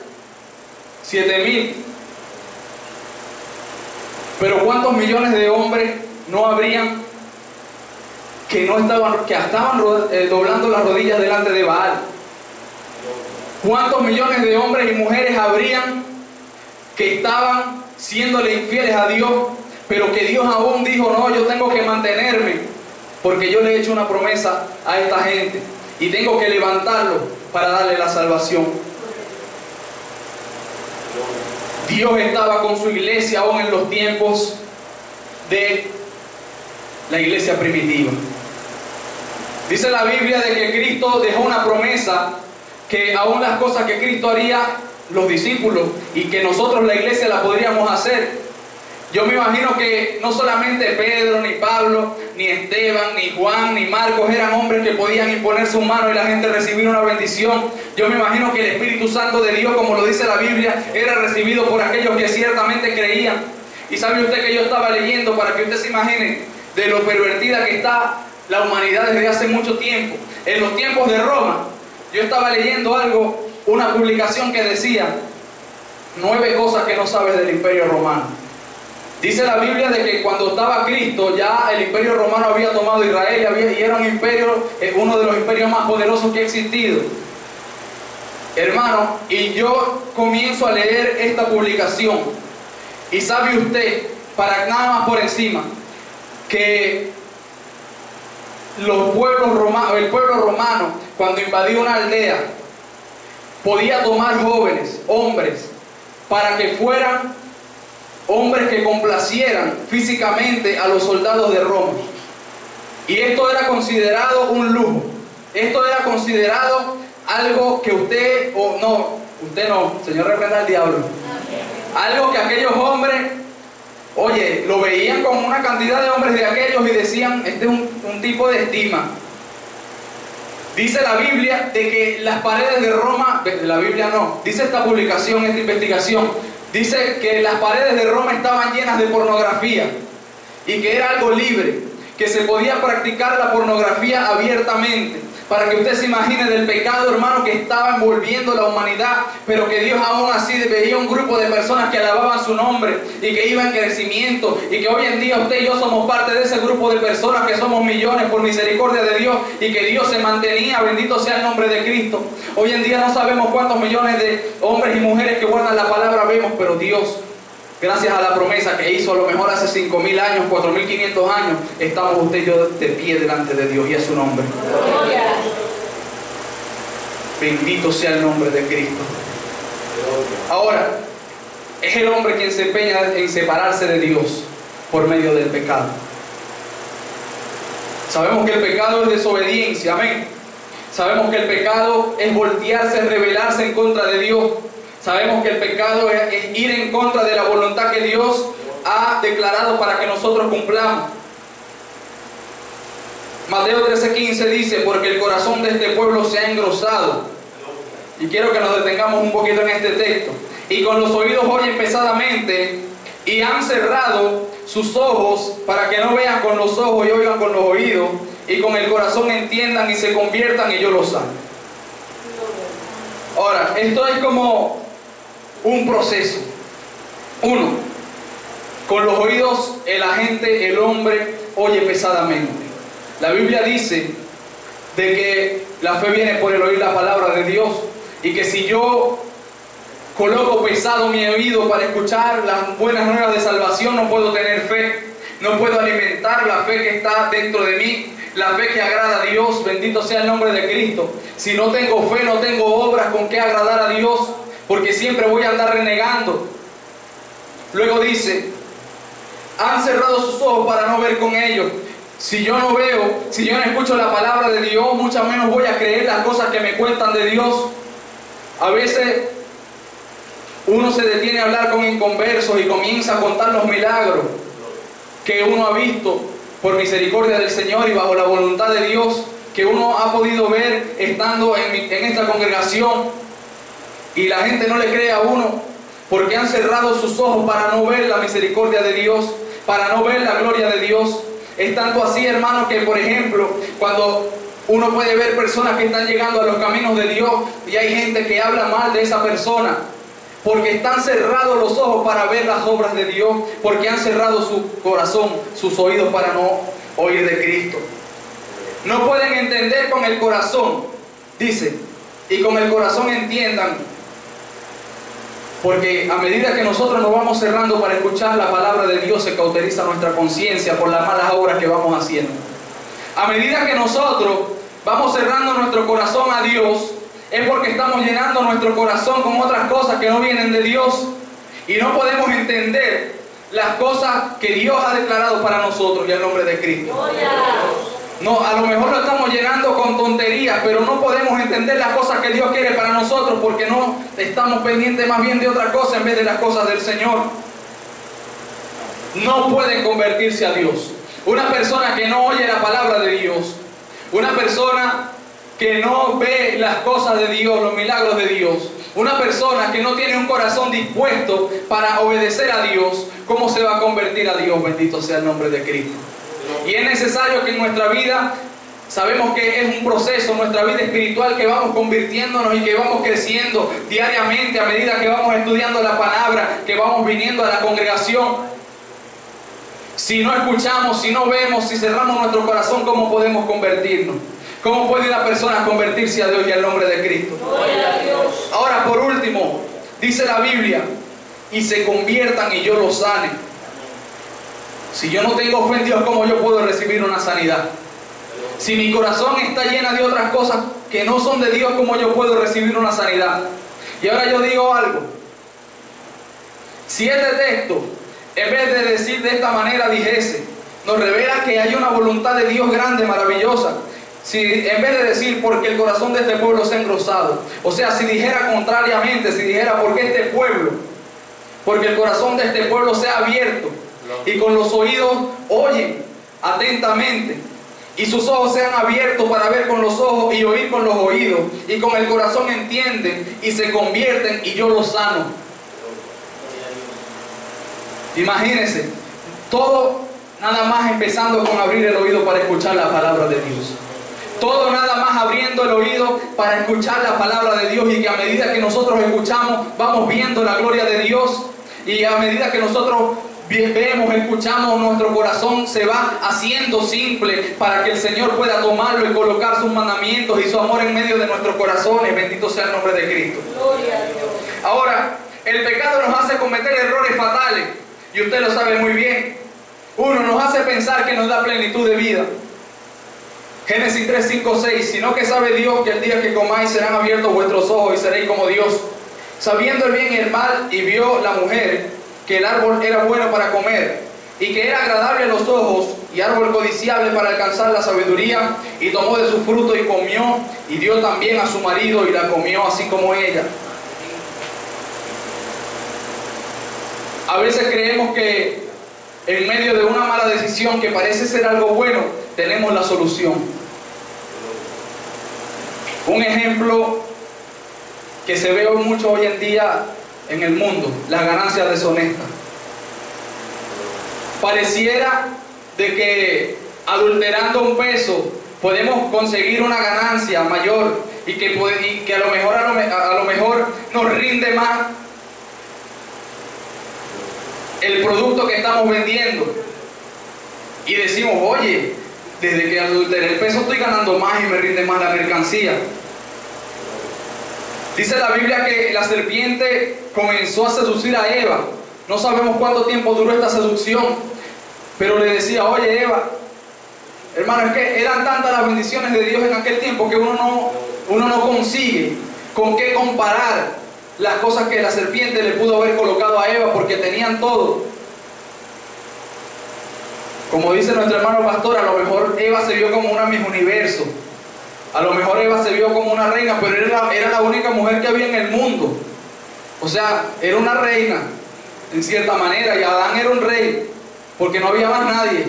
7,000. Pero ¿cuántos millones de hombres no habrían que estaban doblando las rodillas delante de Baal? ¿Cuántos millones de hombres y mujeres habrían que estaban siéndole infieles a Dios, pero que Dios aún dijo, no, yo tengo que mantenerme, porque yo le he hecho una promesa a esta gente? y tengo que levantarlo para darle la salvación. Dios estaba con su iglesia aún en los tiempos de la iglesia primitiva. Dice la Biblia de que Cristo dejó una promesa, que aún las cosas que Cristo haría, los discípulos, y que nosotros la iglesia la podríamos hacer. Yo me imagino que no solamente Pedro, ni Pablo, ni Esteban, ni Juan, ni Marcos eran hombres que podían imponer su mano y la gente recibir una bendición. Yo me imagino que el Espíritu Santo de Dios, como lo dice la Biblia, era recibido por aquellos que ciertamente creían. Y sabe usted que yo estaba leyendo, para que usted se imagine de lo pervertida que está la humanidad desde hace mucho tiempo. En los tiempos de Roma, yo estaba leyendo algo, una publicación que decía 9 cosas que no sabes del Imperio Romano. Dice la Biblia de que cuando estaba Cristo, ya el Imperio Romano había tomado Israel y era un imperio, uno de los imperios más poderosos que ha existido. Hermano, y yo comienzo a leer esta publicación, y sabe usted, para nada más por encima, que los pueblos romanos, el pueblo romano, cuando invadía una aldea, podía tomar jóvenes, hombres, para que fueran hombres que complacieran físicamente a los soldados de Roma. Y esto era considerado un lujo. Esto era considerado algo que usted no, Señor, reprenda al diablo. Algo que aquellos hombres, oye, lo veían con una cantidad de hombres de aquellos y decían, este es un tipo de estima. Dice la Biblia de que las paredes de Roma, la Biblia no, dice esta publicación, esta investigación, dice que las paredes de Roma estaban llenas de pornografía y que era algo libre, que se podía practicar la pornografía abiertamente. Para que usted se imagine del pecado, hermano, que estaba envolviendo la humanidad, pero que Dios aún así veía un grupo de personas que alababan su nombre y que iban en crecimiento, y que hoy en día usted y yo somos parte de ese grupo de personas, que somos millones por misericordia de Dios, y que Dios se mantenía, bendito sea el nombre de Cristo. Hoy en día no sabemos cuántos millones de hombres y mujeres que guardan la palabra vemos, pero Dios, gracias a la promesa que hizo a lo mejor hace 5.000 años, 4.500 años, estamos usted y yo de pie delante de Dios, y a su nombre. Bendito sea el nombre de Cristo. Ahora, es el hombre quien se empeña en separarse de Dios por medio del pecado. Sabemos que el pecado es desobediencia, amén. Sabemos que el pecado es voltearse, rebelarse en contra de Dios. Sabemos que el pecado es ir en contra de la voluntad que Dios ha declarado para que nosotros cumplamos. Mateo 13:15 dice, porque el corazón de este pueblo se ha engrosado. Y quiero que nos detengamos un poquito en este texto. Y con los oídos oyen pesadamente, y han cerrado sus ojos para que no vean con los ojos y oigan con los oídos, y con el corazón entiendan y se conviertan y yo los sane. Ahora, esto es como un proceso. Uno, con los oídos el hombre oye pesadamente. La Biblia dice de que la fe viene por el oír la palabra de Dios, y que si yo coloco pesado mi oído para escuchar las buenas nuevas de salvación, no puedo tener fe, no puedo alimentar la fe que está dentro de mí, la fe que agrada a Dios, bendito sea el nombre de Cristo. Si no tengo fe, no tengo obras con que agradar a Dios, porque siempre voy a andar renegando. Luego dice, han cerrado sus ojos para no ver con ellos. Si yo no veo, si yo no escucho la palabra de Dios, mucho menos voy a creer las cosas que me cuentan de Dios. A veces uno se detiene a hablar con inconversos y comienza a contar los milagros que uno ha visto por misericordia del Señor y bajo la voluntad de Dios, que uno ha podido ver estando en esta congregación, y la gente no le cree a uno porque han cerrado sus ojos para no ver la misericordia de Dios, para no ver la gloria de Dios. Es tanto así, hermano, que por ejemplo, cuando uno puede ver personas que están llegando a los caminos de Dios y hay gente que habla mal de esa persona, porque están cerrados los ojos para ver las obras de Dios, porque han cerrado su corazón, sus oídos para no oír de Cristo. No pueden entender con el corazón, dice, y con el corazón entiendan, porque a medida que nosotros nos vamos cerrando para escuchar la palabra de Dios, se cauteriza nuestra conciencia por las malas obras que vamos haciendo. A medida que nosotros vamos cerrando nuestro corazón a Dios, es porque estamos llenando nuestro corazón con otras cosas que no vienen de Dios y no podemos entender las cosas que Dios ha declarado para nosotros y el nombre de Cristo. No, a lo mejor lo estamos llenando con tonterías, pero no podemos entender las cosas que Dios quiere para nosotros porque no estamos pendientes más bien de otra cosa en vez de las cosas del Señor. No pueden convertirse a Dios. Una persona que no oye la palabra de Dios, una persona que no ve las cosas de Dios, los milagros de Dios, una persona que no tiene un corazón dispuesto para obedecer a Dios, ¿cómo se va a convertir a Dios? Bendito sea el nombre de Cristo. Y es necesario que en nuestra vida, sabemos que es un proceso, nuestra vida espiritual, que vamos convirtiéndonos y que vamos creciendo diariamente a medida que vamos estudiando la palabra, que vamos viniendo a la congregación. Si no escuchamos, si no vemos, si cerramos nuestro corazón, ¿cómo podemos convertirnos? ¿Cómo puede una persona convertirse a Dios y al nombre de Cristo? Ahora, por último, dice la Biblia, y se conviertan y yo los sane. Si yo no tengo fe en Dios, ¿cómo yo puedo recibir una sanidad? Si mi corazón está lleno de otras cosas que no son de Dios, ¿cómo yo puedo recibir una sanidad? Y ahora yo digo algo. Si este texto, en vez de decir de esta manera, dijese, nos revela que hay una voluntad de Dios grande, maravillosa. Si en vez de decir porque el corazón de este pueblo se ha engrosado, o sea, si dijera contrariamente, si dijera porque este pueblo, porque el corazón de este pueblo se ha abierto y con los oídos oyen atentamente y sus ojos se han abierto para ver con los ojos y oír con los oídos y con el corazón entienden y se convierten y yo los sano. Imagínense, todo nada más empezando con abrir el oído para escuchar la palabra de Dios. Todo nada más abriendo el oído para escuchar la palabra de Dios y que a medida que nosotros escuchamos vamos viendo la gloria de Dios y a medida que nosotros vemos, escuchamos, nuestro corazón se va haciendo simple para que el Señor pueda tomarlo y colocar sus mandamientos y su amor en medio de nuestros corazones. Bendito sea el nombre de Cristo. Gloria a Dios. Ahora, el pecado nos hace cometer errores fatales y usted lo sabe muy bien. Uno, nos hace pensar que nos da plenitud de vida. Génesis 3, 5, 6, sino que sabe Dios que el día que comáis serán abiertos vuestros ojos y seréis como Dios, sabiendo el bien y el mal, y vio la mujer que el árbol era bueno para comer, y que era agradable a los ojos, y árbol codiciable para alcanzar la sabiduría, y tomó de su fruto y comió, y dio también a su marido, y la comió así como ella. A veces creemos que en medio de una mala decisión que parece ser algo bueno, tenemos la solución. Un ejemplo que se ve mucho hoy en día en el mundo, las ganancias deshonestas. Pareciera de que adulterando un peso podemos conseguir una ganancia mayor y que a lo mejor nos rinde más el producto que estamos vendiendo. Y decimos, oye, desde que adulteré el peso estoy ganando más y me rinde más la mercancía. Dice la Biblia que la serpiente comenzó a seducir a Eva. No sabemos cuánto tiempo duró esta seducción, pero le decía, oye Eva, hermano, es que eran tantas las bendiciones de Dios en aquel tiempo que uno no consigue con qué comparar las cosas que la serpiente le pudo haber colocado a Eva, porque tenían todo. Como dice nuestro hermano pastor, a lo mejor Eva se vio como una Miss Universo, a lo mejor Eva se vio como una reina, pero era la única mujer que había en el mundo. O sea, era una reina en cierta manera, y Adán era un rey, porque no había más nadie.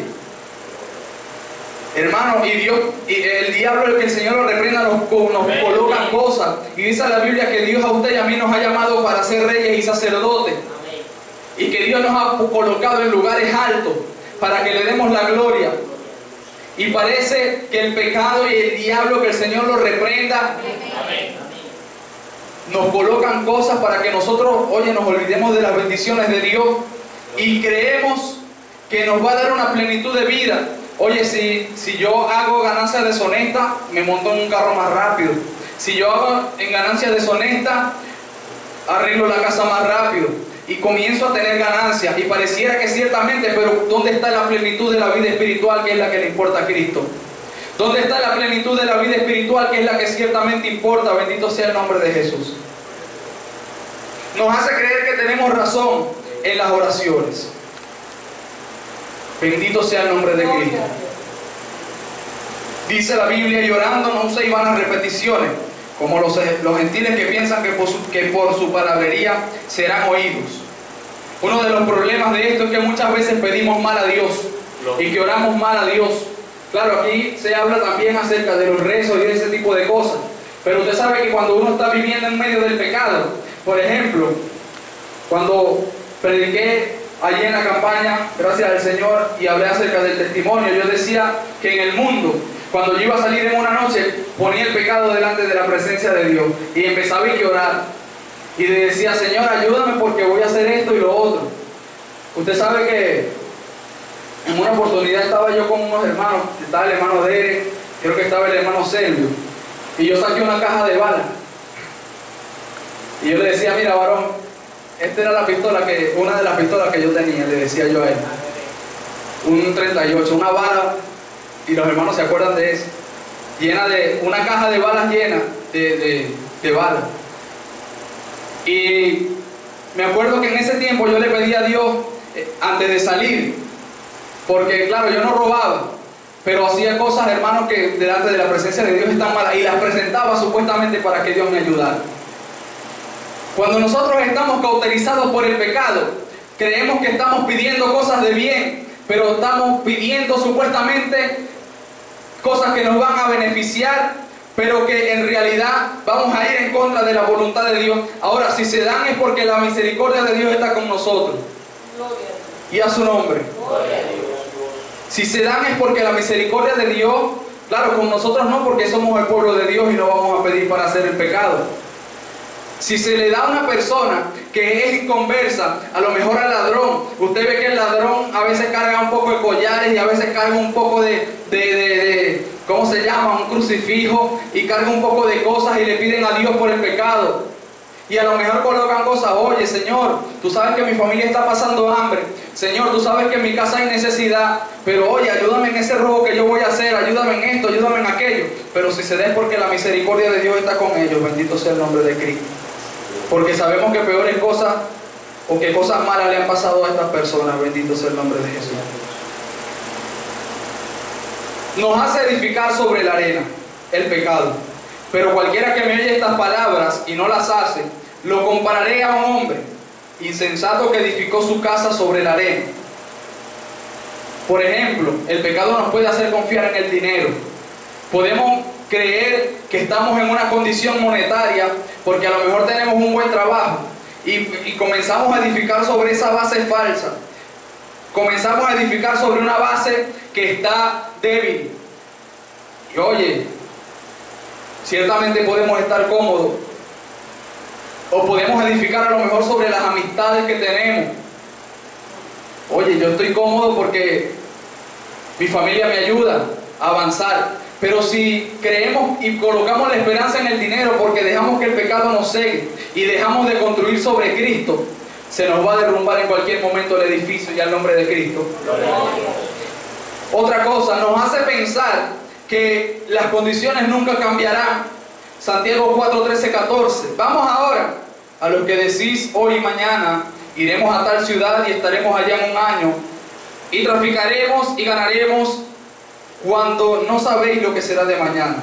Hermano, y el diablo, el que el Señor lo reprenda, nos coloca cosas. Y dice la Biblia que Dios a usted y a mí nos ha llamado para ser reyes y sacerdotes. Y que Dios nos ha colocado en lugares altos para que le demos la gloria. Y parece que el pecado y el diablo, que el Señor lo reprenda, nos colocan cosas para que nosotros, oye, nos olvidemos de las bendiciones de Dios y creemos que nos va a dar una plenitud de vida. Oye, si yo hago ganancias deshonestas, me monto en un carro más rápido. Si yo hago en ganancias deshonestas, arreglo la casa más rápido. Y comienzo a tener ganancias. Y pareciera que ciertamente, pero ¿dónde está la plenitud de la vida espiritual, que es la que le importa a Cristo? ¿Dónde está la plenitud de la vida espiritual? espiritual, que es la que ciertamente importa. Bendito sea el nombre de Jesús. Nos hace creer que tenemos razón en las oraciones. Bendito sea el nombre de Cristo. Dice la Biblia: y orando no uséis vanas repeticiones, como los gentiles que piensan que por su palabrería serán oídos. Uno de los problemas de esto es que muchas veces pedimos mal a Dios y que oramos mal a Dios. Claro, aquí se habla también acerca de los rezos y de ese tipo de cosas. Pero usted sabe que cuando uno está viviendo en medio del pecado, por ejemplo, cuando prediqué allí en la campaña, gracias al Señor, y hablé acerca del testimonio, yo decía que en el mundo, cuando yo iba a salir en una noche, ponía el pecado delante de la presencia de Dios y empezaba a orar. Y le decía: Señor, ayúdame porque voy a hacer esto y lo otro. Usted sabe que en una oportunidad estaba yo con unos hermanos, estaba el hermano Derek, creo que estaba el hermano Sergio, y yo saqué una caja de balas. Y yo le decía: mira, varón, esta era una de las pistolas que yo tenía, le decía yo a él. Un 38, una bala, y los hermanos se acuerdan de eso, llena de, una caja de balas llena de balas. Y me acuerdo que en ese tiempo yo le pedí a Dios, antes de salir, porque claro, yo no robaba, pero hacía cosas, hermanos, que delante de la presencia de Dios están malas, y las presentaba supuestamente para que Dios me ayudara. Cuando nosotros estamos cauterizados por el pecado, creemos que estamos pidiendo cosas de bien, pero estamos pidiendo supuestamente cosas que nos van a beneficiar, pero que en realidad vamos a ir en contra de la voluntad de Dios. Ahora, si se dan es porque la misericordia de Dios está con nosotros. Y a su nombre. Si se dan es porque la misericordia de Dios, claro, con nosotros no, porque somos el pueblo de Dios y no vamos a pedir para hacer el pecado. Si se le da a una persona que es inconversa, a lo mejor al ladrón, usted ve que el ladrón a veces carga un poco de collares y a veces carga un poco ¿cómo se llama? Un crucifijo, y carga un poco de cosas y le piden a Dios por el pecado. Y a lo mejor colocan cosas: oye, Señor, tú sabes que mi familia está pasando hambre. Señor, tú sabes que en mi casa hay necesidad, pero oye, ayúdame en ese robo que yo voy a hacer, ayúdame en esto, ayúdame en aquello. Pero si se da es porque la misericordia de Dios está con ellos. Bendito sea el nombre de Cristo. Porque sabemos que peores cosas o que cosas malas le han pasado a estas personas. Bendito sea el nombre de Jesús. Nos hace edificar sobre la arena el pecado. Pero cualquiera que me oye estas palabras y no las hace, lo compararé a un hombre insensato que edificó su casa sobre la arena. Por ejemplo, el pecado nos puede hacer confiar en el dinero. Podemos creer que estamos en una condición monetaria porque a lo mejor tenemos un buen trabajo y comenzamos a edificar sobre esa base falsa. Comenzamos a edificar sobre una base que está débil. Y oye, ciertamente podemos estar cómodos, o podemos edificar a lo mejor sobre las amistades que tenemos. Oye, yo estoy cómodo porque mi familia me ayuda a avanzar. Pero si creemos y colocamos la esperanza en el dinero porque dejamos que el pecado nos cegue y dejamos de construir sobre Cristo, se nos va a derrumbar en cualquier momento el edificio, ya el nombre de Cristo. Otra cosa, nos hace pensar que las condiciones nunca cambiarán. Santiago 4, 13, 14. Vamos ahora a los que decís hoy y mañana, iremos a tal ciudad y estaremos allá en un año, y traficaremos y ganaremos, cuando no sabéis lo que será de mañana.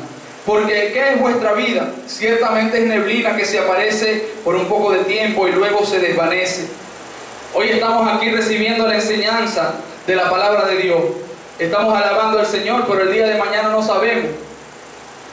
Porque ¿qué es vuestra vida? Ciertamente es neblina que se aparece por un poco de tiempo y luego se desvanece. Hoy estamos aquí recibiendo la enseñanza de la palabra de Dios. Estamos alabando al Señor, pero el día de mañana no sabemos.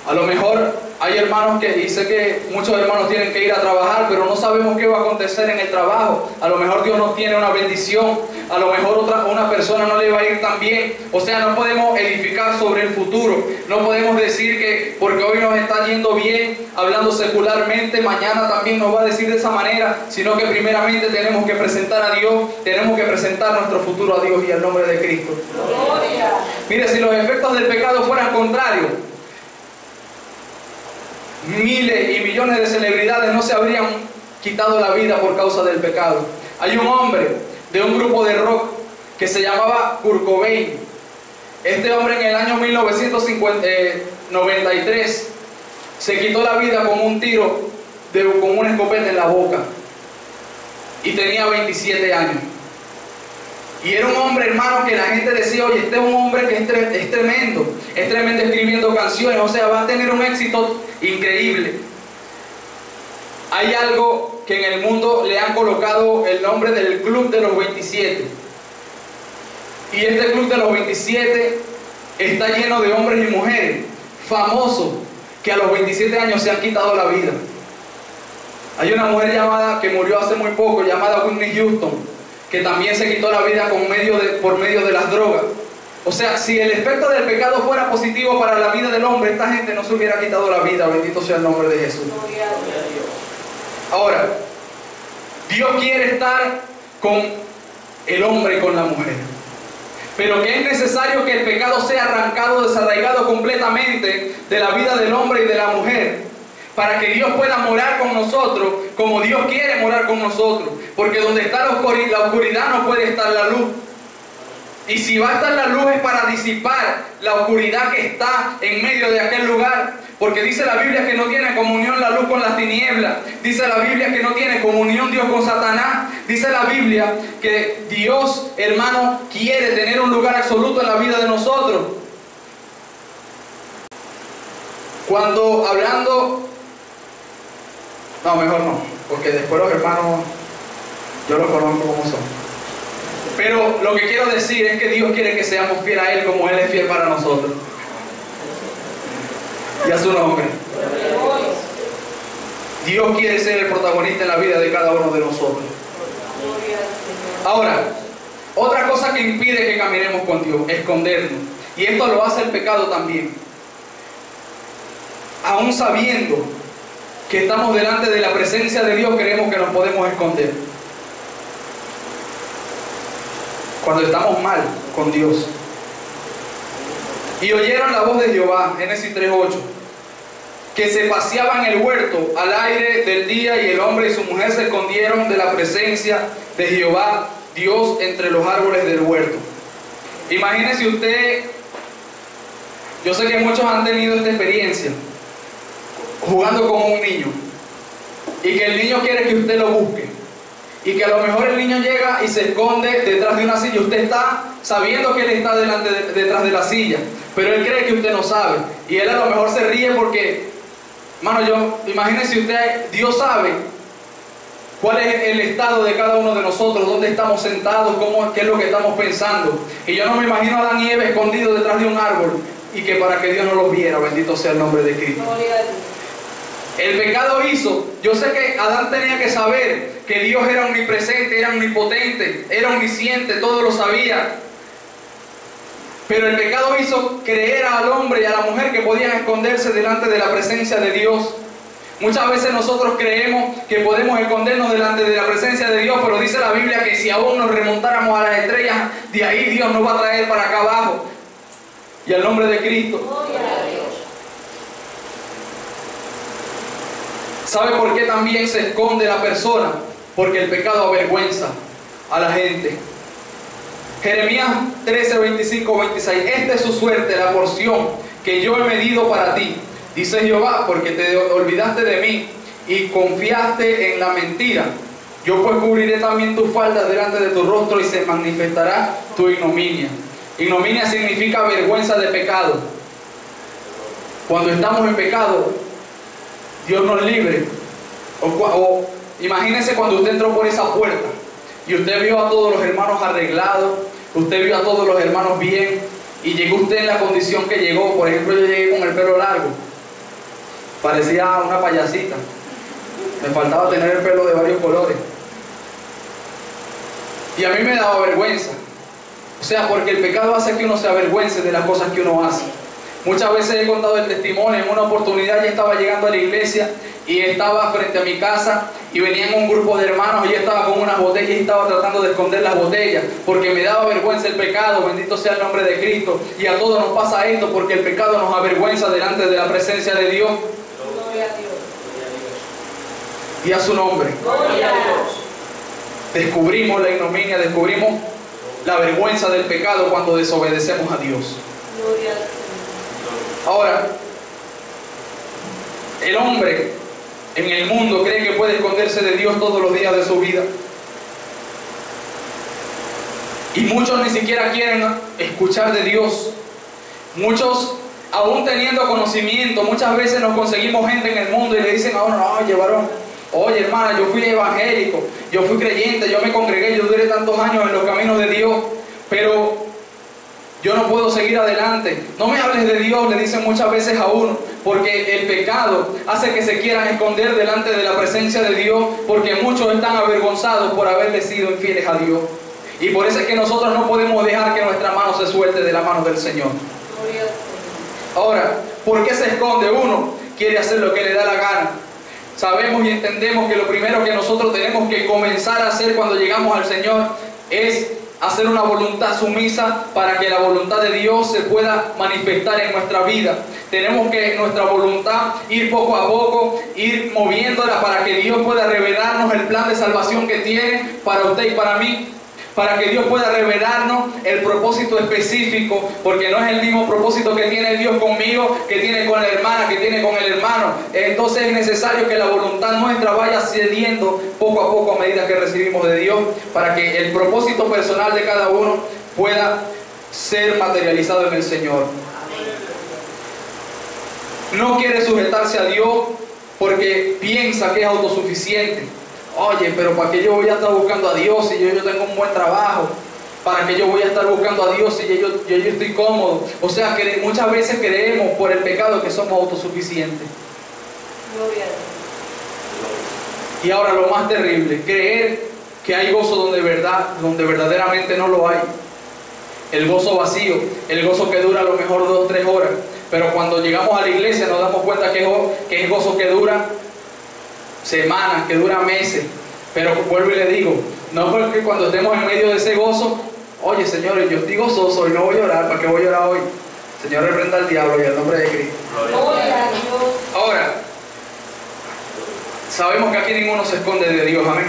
A lo mejor hay hermanos y sé que muchos hermanos tienen que ir a trabajar, pero no sabemos qué va a acontecer en el trabajo. A lo mejor Dios nos tiene una bendición, a lo mejor una persona no le va a ir tan bien. O sea, no podemos edificar sobre el futuro. No podemos decir que porque hoy nos está yendo bien, hablando secularmente, mañana también nos va a decir de esa manera, sino que primeramente tenemos que presentar a Dios, tenemos que presentar nuestro futuro a Dios y al nombre de Cristo. Gloria. Mire, si los efectos del pecado fueran contrarios, miles y millones de celebridades no se habrían quitado la vida por causa del pecado. Hay un hombre de un grupo de rock que se llamaba Kurt Cobain. Este hombre en el año 1993 se quitó la vida con un tiro, con una escopeta en la boca. Y tenía 27 años. Y era un hombre, hermano, que la gente decía, oye, este es un hombre que es tremendo escribiendo canciones, o sea, va a tener un éxito increíble. Hay algo que en el mundo le han colocado el nombre del Club de los 27. Y este Club de los 27 está lleno de hombres y mujeres famosos que a los 27 años se han quitado la vida. Hay una mujer que murió hace muy poco, llamada Whitney Houston, que también se quitó la vida por medio de las drogas. O sea, si el efecto del pecado fuera positivo para la vida del hombre, esta gente no se hubiera quitado la vida. Bendito sea el nombre de Jesús. Ahora, Dios quiere estar con el hombre y con la mujer, pero que es necesario que el pecado sea arrancado, desarraigado completamente de la vida del hombre y de la mujer, para que Dios pueda morar con nosotros como Dios quiere morar con nosotros. Porque donde está la oscuridad no puede estar la luz. Y si va a estar la luz es para disipar la oscuridad que está en medio de aquel lugar. Porque dice la Biblia que no tiene comunión la luz con las tinieblas. Dice la Biblia que no tiene comunión Dios con Satanás. Dice la Biblia que Dios, hermano, quiere tener un lugar absoluto en la vida de nosotros. Cuando hablando... No, mejor no, porque después los hermanos, yo los conozco como son. Pero lo que quiero decir es que Dios quiere que seamos fieles a Él como Él es fiel para nosotros. Y a su nombre. Dios quiere ser el protagonista en la vida de cada uno de nosotros. Ahora, otra cosa que impide que caminemos con Dios, escondernos. Y esto lo hace el pecado también. Aún sabiendo que estamos delante de la presencia de Dios, creemos que nos podemos esconder. Cuando estamos mal con Dios. Y oyeron la voz de Jehová, Génesis 3:8, que se paseaba en el huerto al aire del día, y el hombre y su mujer se escondieron de la presencia de Jehová, Dios, entre los árboles del huerto. Imagínese usted, yo sé que muchos han tenido esta experiencia, jugando con un niño, y que el niño quiere que usted lo busque, y que a lo mejor el niño llega y se esconde detrás de una silla. Usted está sabiendo que él está detrás de la silla, pero él cree que usted no sabe, y él a lo mejor se ríe porque, hermano, imagínese usted, Dios sabe cuál es el estado de cada uno de nosotros, dónde estamos sentados, qué es lo que estamos pensando. Y yo no me imagino a Adán y Eva escondidos detrás de un árbol, y que para que Dios no los viera. Bendito sea el nombre de Cristo. El pecado hizo, yo sé que Adán tenía que saber que Dios era omnipresente, era omnipotente, era omnisciente, todo lo sabía. Pero el pecado hizo creer al hombre y a la mujer que podían esconderse delante de la presencia de Dios. Muchas veces nosotros creemos que podemos escondernos delante de la presencia de Dios, pero dice la Biblia que si aún nos remontáramos a las estrellas, de ahí Dios nos va a traer para acá abajo. Y al nombre de Cristo. ¿Sabe por qué también se esconde la persona? Porque el pecado avergüenza a la gente. Jeremías 13, 25, 26. Esta es su suerte, la porción que yo he medido para ti, dice Jehová, porque te olvidaste de mí y confiaste en la mentira. Yo pues cubriré también tus faldas delante de tu rostro, y se manifestará tu ignominia. Ignominia significa vergüenza de pecado. Cuando estamos en pecado, Dios nos libre. O imagínese cuando usted entró por esa puerta y usted vio a todos los hermanos arreglados, usted vio a todos los hermanos bien, y llegó usted en la condición que llegó. Por ejemplo, yo llegué con el pelo largo, parecía una payasita, me faltaba tener el pelo de varios colores, y a mí me daba vergüenza. O sea, porque el pecado hace que uno se avergüence de las cosas que uno hace. Muchas veces he contado el testimonio. En una oportunidad yo estaba llegando a la iglesia y estaba frente a mi casa y venían un grupo de hermanos, y yo estaba con unas botellas y estaba tratando de esconder las botellas porque me daba vergüenza el pecado. Bendito sea el nombre de Cristo. Y a todos nos pasa esto, porque el pecado nos avergüenza delante de la presencia de Dios. Gloria a Dios. Y a su nombre. Gloria a Dios. Descubrimos la ignominia, descubrimos la vergüenza del pecado cuando desobedecemos a Dios. Gloria a Dios. Ahora, El hombre en el mundo cree que puede esconderse de Dios todos los días de su vida. Y muchos ni siquiera quieren escuchar de Dios. Muchos, aún teniendo conocimiento, muchas veces nos conseguimos gente en el mundo y le dicen a uno: oye, varón, oye, hermana, yo fui evangélico, yo fui creyente, yo me congregué, yo duré tantos años en los caminos de Dios, pero yo no puedo seguir adelante. No me hables de Dios, le dicen muchas veces a uno, porque el pecado hace que se quieran esconder delante de la presencia de Dios, porque muchos están avergonzados por haberle sido infieles a Dios. Y por eso es que nosotros no podemos dejar que nuestra mano se suelte de la mano del Señor. Ahora, ¿por qué se esconde uno? Quiere hacer lo que le da la gana. Sabemos y entendemos que lo primero que nosotros tenemos que comenzar a hacer cuando llegamos al Señor es hacer una voluntad sumisa para que la voluntad de Dios se pueda manifestar en nuestra vida. Tenemos que nuestra voluntad ir poco a poco, ir moviéndola para que Dios pueda revelarnos el plan de salvación que tiene para usted y para mí. Para que Dios pueda revelarnos el propósito específico, porque no es el mismo propósito que tiene Dios conmigo, que tiene con la hermana, que tiene con el hermano. Entonces es necesario que la voluntad nuestra vaya cediendo poco a poco a medida que recibimos de Dios, para que el propósito personal de cada uno pueda ser materializado en el Señor. No quiere sujetarse a Dios porque piensa que es autosuficiente. Oye, pero ¿para qué yo voy a estar buscando a Dios si yo tengo un buen trabajo? ¿Para qué yo voy a estar buscando a Dios si yo estoy cómodo? O sea, que muchas veces creemos por el pecado que somos autosuficientes. Y ahora lo más terrible, creer que hay gozo donde verdaderamente no lo hay. El gozo vacío, el gozo que dura a lo mejor 2 o 3 horas. Pero cuando llegamos a la iglesia nos damos cuenta que es gozo que dura semanas, que dura meses. Pero vuelvo y le digo, no porque cuando estemos en medio de ese gozo, oye, señores, yo estoy gozoso y no voy a orar, ¿para qué voy a orar hoy? Señor, reprenda al diablo y al nombre de Cristo. Ahora, sabemos que aquí ninguno se esconde de Dios, amén.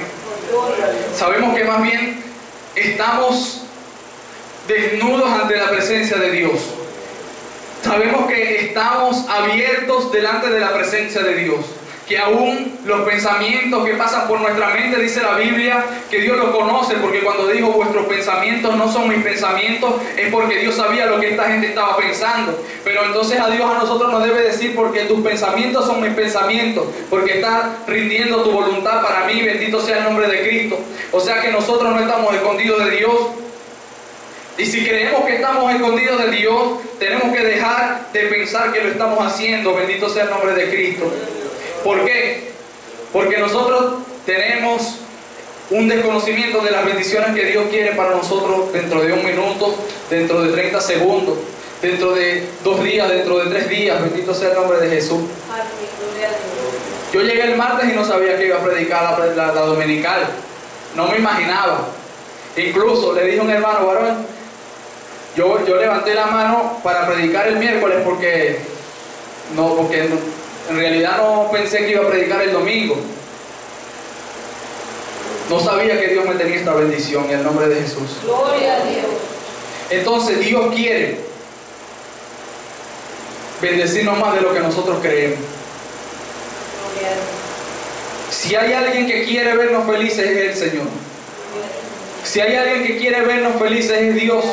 Sabemos que más bien estamos desnudos ante la presencia de Dios. Sabemos que estamos abiertos delante de la presencia de Dios. Que aún los pensamientos que pasan por nuestra mente, dice la Biblia, que Dios los conoce, porque cuando dijo vuestros pensamientos no son mis pensamientos, es porque Dios sabía lo que esta gente estaba pensando. Pero entonces a Dios a nosotros nos debe decir, porque tus pensamientos son mis pensamientos, porque estás rindiendo tu voluntad para mí, bendito sea el nombre de Cristo. O sea que nosotros no estamos escondidos de Dios. Y si creemos que estamos escondidos de Dios, tenemos que dejar de pensar que lo estamos haciendo, bendito sea el nombre de Cristo. ¿Por qué? Porque nosotros tenemos un desconocimiento de las bendiciones que Dios quiere para nosotros dentro de 1 minuto, dentro de 30 segundos, dentro de 2 días, dentro de 3 días, bendito sea el nombre de Jesús. Yo llegué el martes y no sabía que iba a predicar la dominical, no me imaginaba. Incluso le dije a un hermano varón, yo levanté la mano para predicar el miércoles porque en realidad no pensé que iba a predicar el domingo. No sabía que Dios me tenía esta bendición en el nombre de Jesús. Gloria a Dios. Entonces Dios quiere bendecirnos más de lo que nosotros creemos. Gloria a Dios. Si hay alguien que quiere vernos felices es el Señor. Si hay alguien que quiere vernos felices es Dios.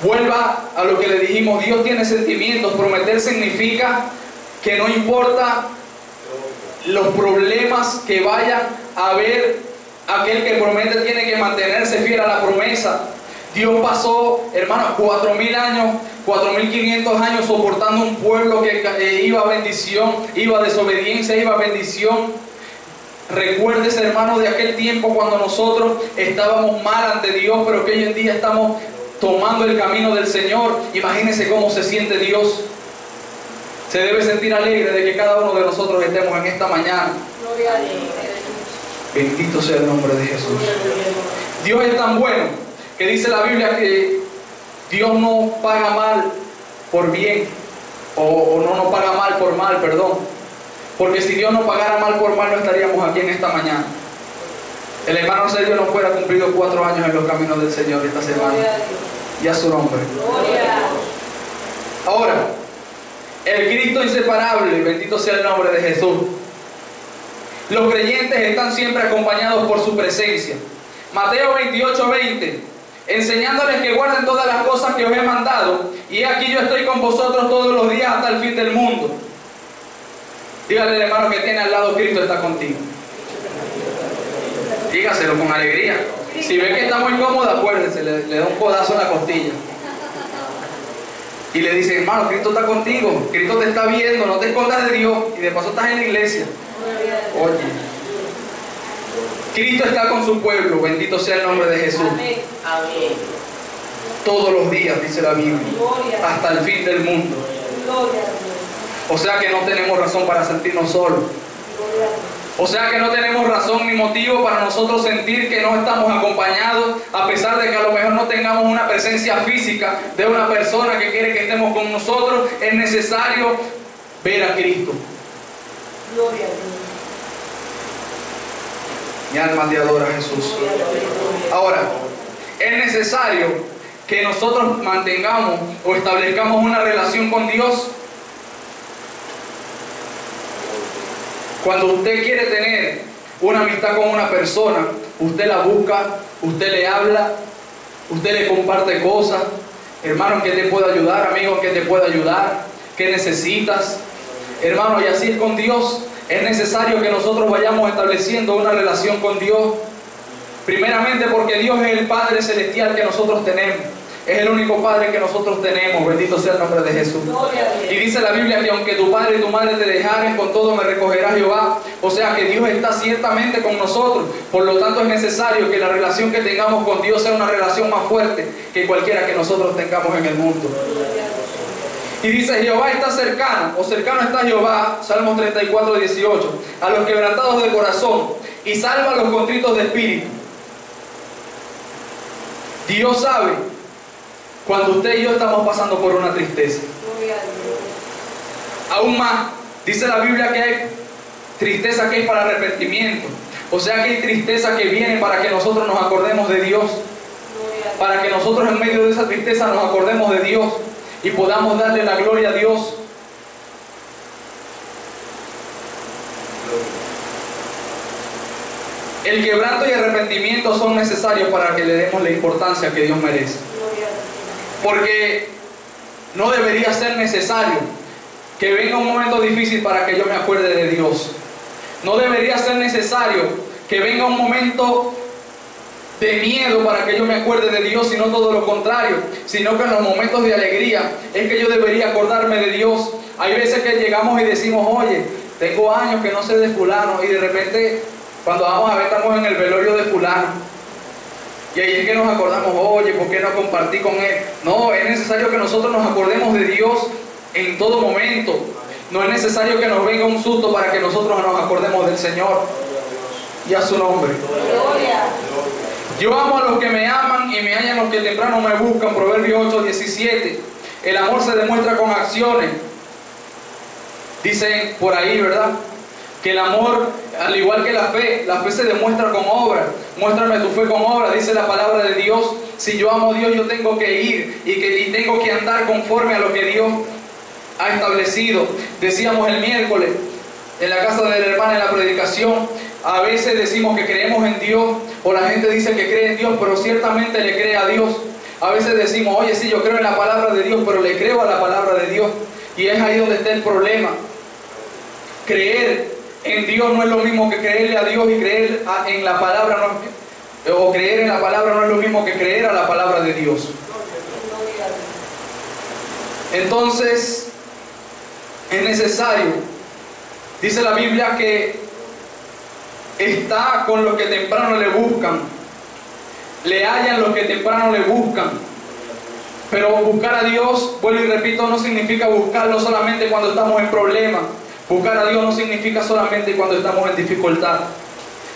Vuelva a lo que le dijimos, Dios tiene sentimientos. Prometer significa que no importa los problemas que vayan a haber, aquel que promete tiene que mantenerse fiel a la promesa. Dios pasó, hermanos, 4.000 años, 4.500 años soportando un pueblo que iba a bendición, iba a desobediencia, iba a bendición. Recuérdese, hermano, de aquel tiempo cuando nosotros estábamos mal ante Dios, pero que hoy en día estamos tomando el camino del Señor. Imagínense cómo se siente Dios. Se debe sentir alegre de que cada uno de nosotros estemos en esta mañana. Gloria a Dios. Bendito sea el nombre de Jesús. Dios es tan bueno que dice la Biblia que Dios no paga mal por bien, o no nos paga mal por mal, perdón. Porque si Dios no pagara mal por mal, no estaríamos aquí en esta mañana. El hermano Sergio no fuera cumplido 4 años en los caminos del Señor esta semana. Y a su nombre. Gloria. Ahora, El Cristo inseparable, bendito sea el nombre de Jesús. Los creyentes están siempre acompañados por su presencia. Mateo 28:20, enseñándoles que guarden todas las cosas que os he mandado, y aquí yo estoy con vosotros todos los días hasta el fin del mundo. Dígale al hermano que tiene al lado, Cristo está contigo. Dígaselo con alegría. Si ve que está muy cómodo, acuérdese, le da un codazo en la costilla. Y le dice, hermano, Cristo está contigo, Cristo te está viendo, no te escondas de Dios, y de paso estás en la iglesia. Oye, Cristo está con su pueblo, bendito sea el nombre de Jesús. Amén. Amén. Todos los días, dice la Biblia, hasta el fin del mundo. Gloria a Dios. O sea que no tenemos razón para sentirnos solos. Gloria a Dios. O sea que no tenemos razón ni motivo para nosotros sentir que no estamos acompañados, a pesar de que a lo mejor no tengamos una presencia física de una persona que quiere que estemos con nosotros. Es necesario ver a Cristo. Gloria a Dios. Mi alma te adora, Jesús. Ahora, es necesario que nosotros mantengamos o establezcamos una relación con Dios. Cuando usted quiere tener una amistad con una persona, usted la busca, usted le habla, usted le comparte cosas. Hermano, ¿en qué te puedo ayudar? Amigo, ¿en qué te puedo ayudar? ¿Qué necesitas? Hermano, y así es con Dios. Es necesario que nosotros vayamos estableciendo una relación con Dios. Primeramente porque Dios es el Padre Celestial que nosotros tenemos. Es el único Padre que nosotros tenemos. Bendito sea el nombre de Jesús. Y dice la Biblia que aunque tu padre y tu madre te dejaren, con todo me recogerá Jehová. O sea que Dios está ciertamente con nosotros. Por lo tanto es necesario que la relación que tengamos con Dios sea una relación más fuerte que cualquiera que nosotros tengamos en el mundo. Y dice, Jehová está cercano, o cercano está Jehová, Salmos 34:18, a los quebrantados de corazón, y salva a los contritos de espíritu. Dios sabe cuando usted y yo estamos pasando por una tristeza. Aún más, dice la Biblia que hay tristeza que es para arrepentimiento. O sea que hay tristeza que viene para que nosotros nos acordemos de Dios. Para que nosotros en medio de esa tristeza nos acordemos de Dios y podamos darle la gloria a Dios. El quebranto y arrepentimiento son necesarios para que le demos la importancia que Dios merece. Porque no debería ser necesario que venga un momento difícil para que yo me acuerde de Dios. No debería ser necesario que venga un momento de miedo para que yo me acuerde de Dios, sino todo lo contrario, sino que en los momentos de alegría es que yo debería acordarme de Dios. Hay veces que llegamos y decimos, oye, tengo años que no sé de fulano, y de repente cuando vamos a ver estamos en el velorio de fulano, y ahí es que nos acordamos, oye, ¿por qué no compartí con él? No, es necesario que nosotros nos acordemos de Dios en todo momento. No es necesario que nos venga un susto para que nosotros nos acordemos del Señor y a su nombre. Yo amo a los que me aman y me hallan los que temprano me buscan. Proverbios 8:17. El amor se demuestra con acciones. Dicen por ahí, ¿verdad? Que el amor, al igual que la fe se demuestra con obra. Muéstrame tu fe con obra, dice la palabra de Dios. Si yo amo a Dios, yo tengo que ir y tengo que andar conforme a lo que Dios ha establecido. Decíamos el miércoles en la casa de la hermana en la predicación, a veces decimos que creemos en Dios, o la gente dice que cree en Dios, pero ciertamente le cree a Dios. A veces decimos, oye, sí, yo creo en la palabra de Dios, pero le creo a la palabra de Dios. Y es ahí donde está el problema. Creer en Dios no es lo mismo que creerle a Dios, y creer en la palabra o creer en la palabra no es lo mismo que creer a la palabra de Dios. Entonces, es necesario, dice la Biblia, que está con los que temprano le buscan, le hallan los que temprano le buscan. Pero buscar a Dios, vuelvo y repito, no significa buscarlo solamente cuando estamos en problemas. Buscar a Dios no significa solamente cuando estamos en dificultad.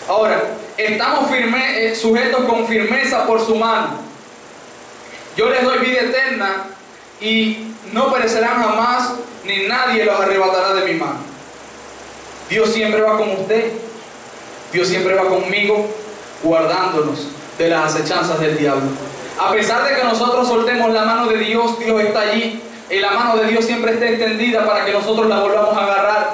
Ahora, estamos sujetos con firmeza por su mano. Yo les doy vida eterna y no perecerán jamás, ni nadie los arrebatará de mi mano. Dios siempre va con usted. Dios siempre va conmigo, guardándonos de las acechanzas del diablo. A pesar de que nosotros soltemos la mano de Dios, Dios está allí y la mano de Dios siempre esté extendida para que nosotros la volvamos a agarrar.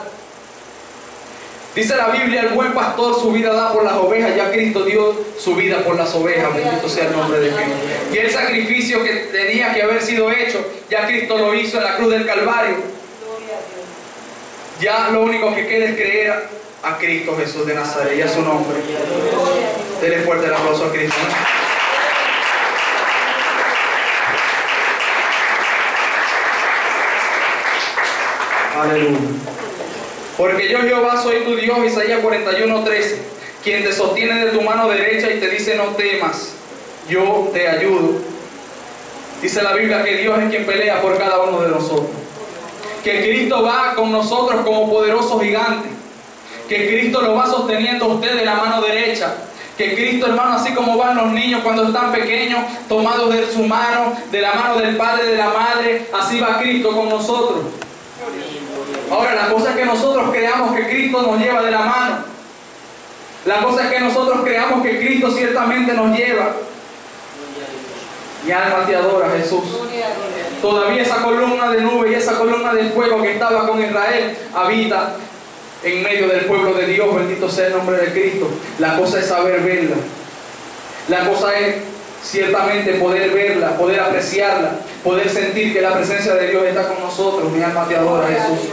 Dice la Biblia, el buen pastor su vida da por las ovejas, ya Cristo dio su vida por las ovejas, bendito sea el nombre de Cristo. Y el sacrificio que tenía que haber sido hecho, ya Cristo lo hizo en la cruz del Calvario. Ya lo único que queda es creer a Cristo Jesús de Nazaret y a su nombre. Denle fuerte el aplauso a Cristo. Aleluya. Porque yo Jehová soy tu Dios, Isaías 41:13, quien te sostiene de tu mano derecha y te dice no temas, yo te ayudo. Dice la Biblia que Dios es quien pelea por cada uno de nosotros. Que Cristo va con nosotros como poderoso gigante. Que Cristo lo va sosteniendo a usted de la mano derecha. Que Cristo, hermano, así como van los niños cuando están pequeños, tomados de su mano, de la mano del Padre, de la Madre, así va Cristo con nosotros. Ahora, la cosa es que nosotros creamos que Cristo nos lleva de la mano. La cosa es que nosotros creamos que Cristo ciertamente nos lleva. Mi alma te adora, Jesús. Todavía esa columna de nube y esa columna de fuego que estaba con Israel habita en medio del pueblo de Dios. Bendito sea el nombre de Cristo. La cosa es saber verla. La cosa es ciertamente poder verla, poder apreciarla, poder sentir que la presencia de Dios está con nosotros. Mi alma te adora, Jesús.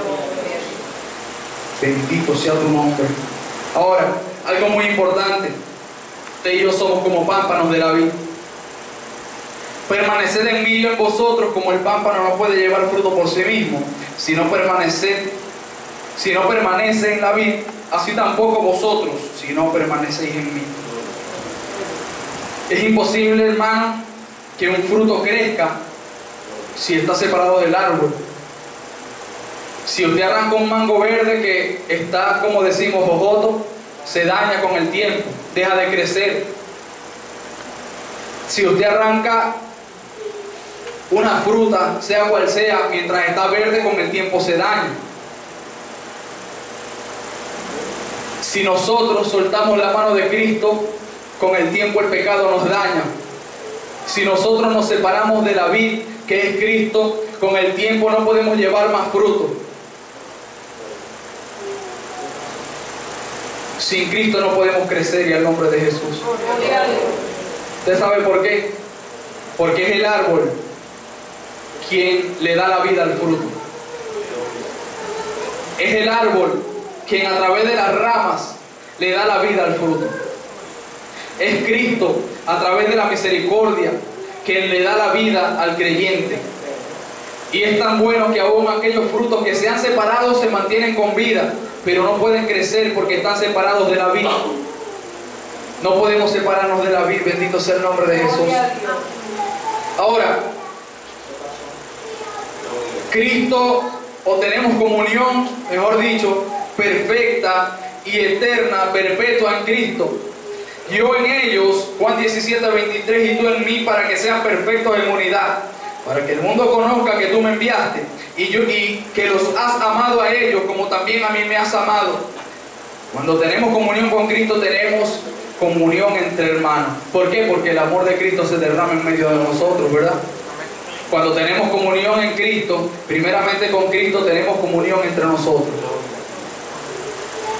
Bendito sea tu nombre. Ahora, algo muy importante. Usted y yo somos como pámpanos de la vid. Permaneced en mí y yo en vosotros, como el pámpano no puede llevar fruto por sí mismo, si no permanece en la vid, así tampoco vosotros, si no permanecéis en mí. Es imposible, hermano, que un fruto crezca si está separado del árbol. Si usted arranca un mango verde que está, como decimos, jojoto, se daña con el tiempo, deja de crecer. Si usted arranca una fruta, sea cual sea, mientras está verde, con el tiempo se daña. Si nosotros soltamos la mano de Cristo, con el tiempo el pecado nos daña. Si nosotros nos separamos de la vid, que es Cristo, con el tiempo no podemos llevar más fruto. Sin Cristo no podemos crecer, y al nombre de Jesús. ¿Usted sabe por qué? Porque es el árbol quien le da la vida al fruto. Es el árbol quien a través de las ramas le da la vida al fruto. Es Cristo a través de la misericordia quien le da la vida al creyente. Y es tan bueno que aún aquellos frutos que se han separado se mantienen con vida, pero no pueden crecer porque están separados de la vid. No podemos separarnos de la vid, bendito sea el nombre de Jesús. Ahora, Cristo, o tenemos comunión, mejor dicho, perfecta y eterna, perpetua en Cristo. Yo en ellos, Juan 17:23, y tú en mí, para que sean perfectos en unidad, para que el mundo conozca que tú me enviaste y que los has amado a ellos como también a mí me has amado. Cuando tenemos comunión con Cristo, tenemos comunión entre hermanos. ¿Por qué? Porque el amor de Cristo se derrama en medio de nosotros, ¿verdad? Cuando tenemos comunión en Cristo, primeramente con Cristo tenemos comunión entre nosotros.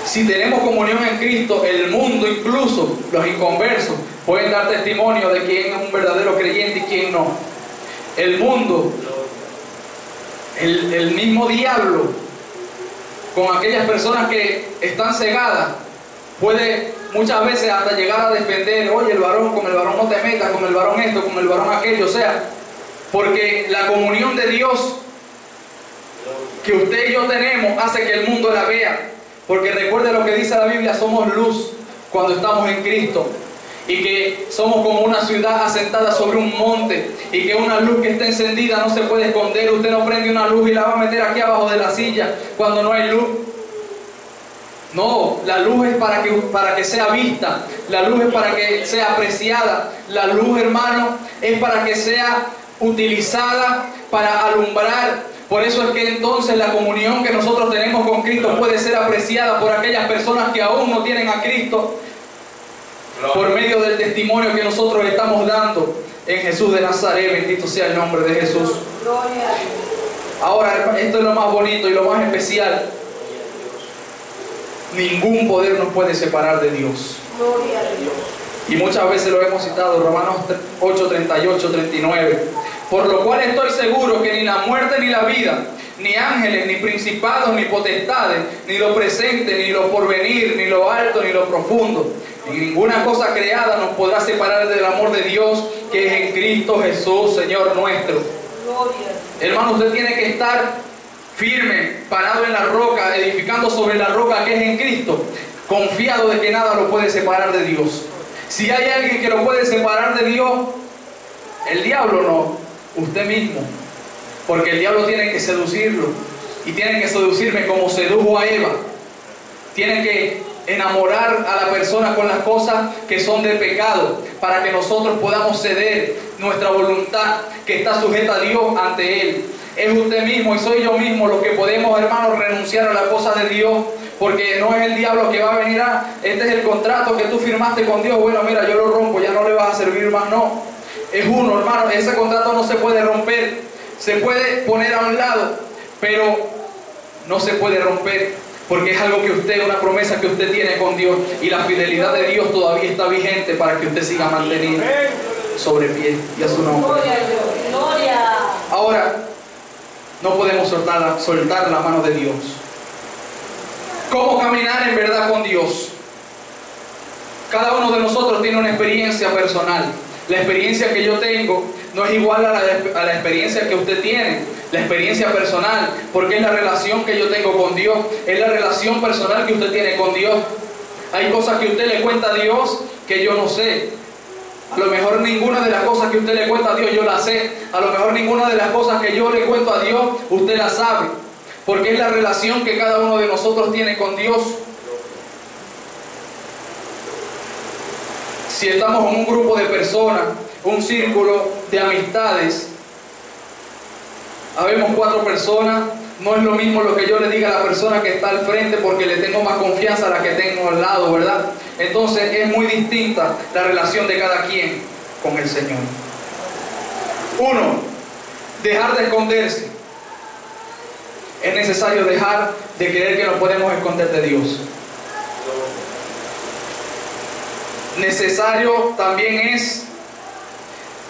Si tenemos comunión en Cristo, el mundo, incluso los inconversos, pueden dar testimonio de quién es un verdadero creyente y quién no. El mundo, el mismo diablo, con aquellas personas que están cegadas, puede muchas veces hasta llegar a defender, oye, el varón, con el varón no te metas, con el varón esto, con el varón aquello, o sea, porque la comunión de Dios que usted y yo tenemos hace que el mundo la vea. Porque recuerde lo que dice la Biblia, somos luz cuando estamos en Cristo. Y que somos como una ciudad asentada sobre un monte. Y que una luz que está encendida no se puede esconder. Usted no prende una luz y la va a meter aquí abajo de la silla cuando no hay luz. No, la luz es para que sea vista. La luz es para que sea apreciada. La luz, hermano, es para que sea utilizada para alumbrar. Por eso es que entonces la comunión que nosotros tenemos con Cristo puede ser apreciada por aquellas personas que aún no tienen a Cristo, por medio del testimonio que nosotros estamos dando en Jesús de Nazaret. Bendito sea el nombre de Jesús. Ahora, esto es lo más bonito y lo más especial. Ningún poder nos puede separar de Dios. Gloria a Dios. Y muchas veces lo hemos citado, Romanos 8, 38, 39. Por lo cual estoy seguro que ni la muerte ni la vida, ni ángeles, ni principados, ni potestades, ni lo presente, ni lo porvenir, ni lo alto, ni lo profundo, ni ninguna cosa creada nos podrá separar del amor de Dios que es en Cristo Jesús, Señor nuestro. Gloria a Dios. Hermano, usted tiene que estar firme, parado en la roca, edificando sobre la roca que es en Cristo, confiado de que nada lo puede separar de Dios. Si hay alguien que lo puede separar de Dios, el diablo no, usted mismo. Porque el diablo tiene que seducirlo. Y tiene que seducirme como sedujo a Eva. Tiene que enamorar a la persona con las cosas que son de pecado, para que nosotros podamos ceder nuestra voluntad que está sujeta a Dios ante Él. Es usted mismo y soy yo mismo los que podemos, hermanos, renunciar a las cosas de Dios. Porque no es el diablo que va a venir a, este es el contrato que tú firmaste con Dios, bueno, mira, yo lo rompo, ya no le vas a servir más. No, es uno, hermano, ese contrato no se puede romper, se puede poner a un lado, pero no se puede romper, porque es algo que usted, una promesa que usted tiene con Dios, y la fidelidad de Dios todavía está vigente para que usted siga manteniendo sobre pie, y a su nombre. Gloria a Dios. Gloria. Ahora, no podemos soltar la mano de Dios. ¿Cómo caminar en verdad con Dios? Cada uno de nosotros tiene una experiencia personal. La experiencia que yo tengo no es igual a la experiencia que usted tiene. La experiencia personal, porque es la relación que yo tengo con Dios, es la relación personal que usted tiene con Dios. Hay cosas que usted le cuenta a Dios que yo no sé. A lo mejor ninguna de las cosas que usted le cuenta a Dios yo la sé. A lo mejor ninguna de las cosas que yo le cuento a Dios usted la sabe. Porque es la relación que cada uno de nosotros tiene con Dios. Si estamos en un grupo de personas, un círculo de amistades, habemos 4 personas, no es lo mismo lo que yo le diga a la persona que está al frente, porque le tengo más confianza a la que tengo al lado, ¿verdad? Entonces es muy distinta la relación de cada quien con el Señor. 1. Dejar de esconderse. Es necesario dejar de creer que nos podemos esconder de Dios. Necesario también es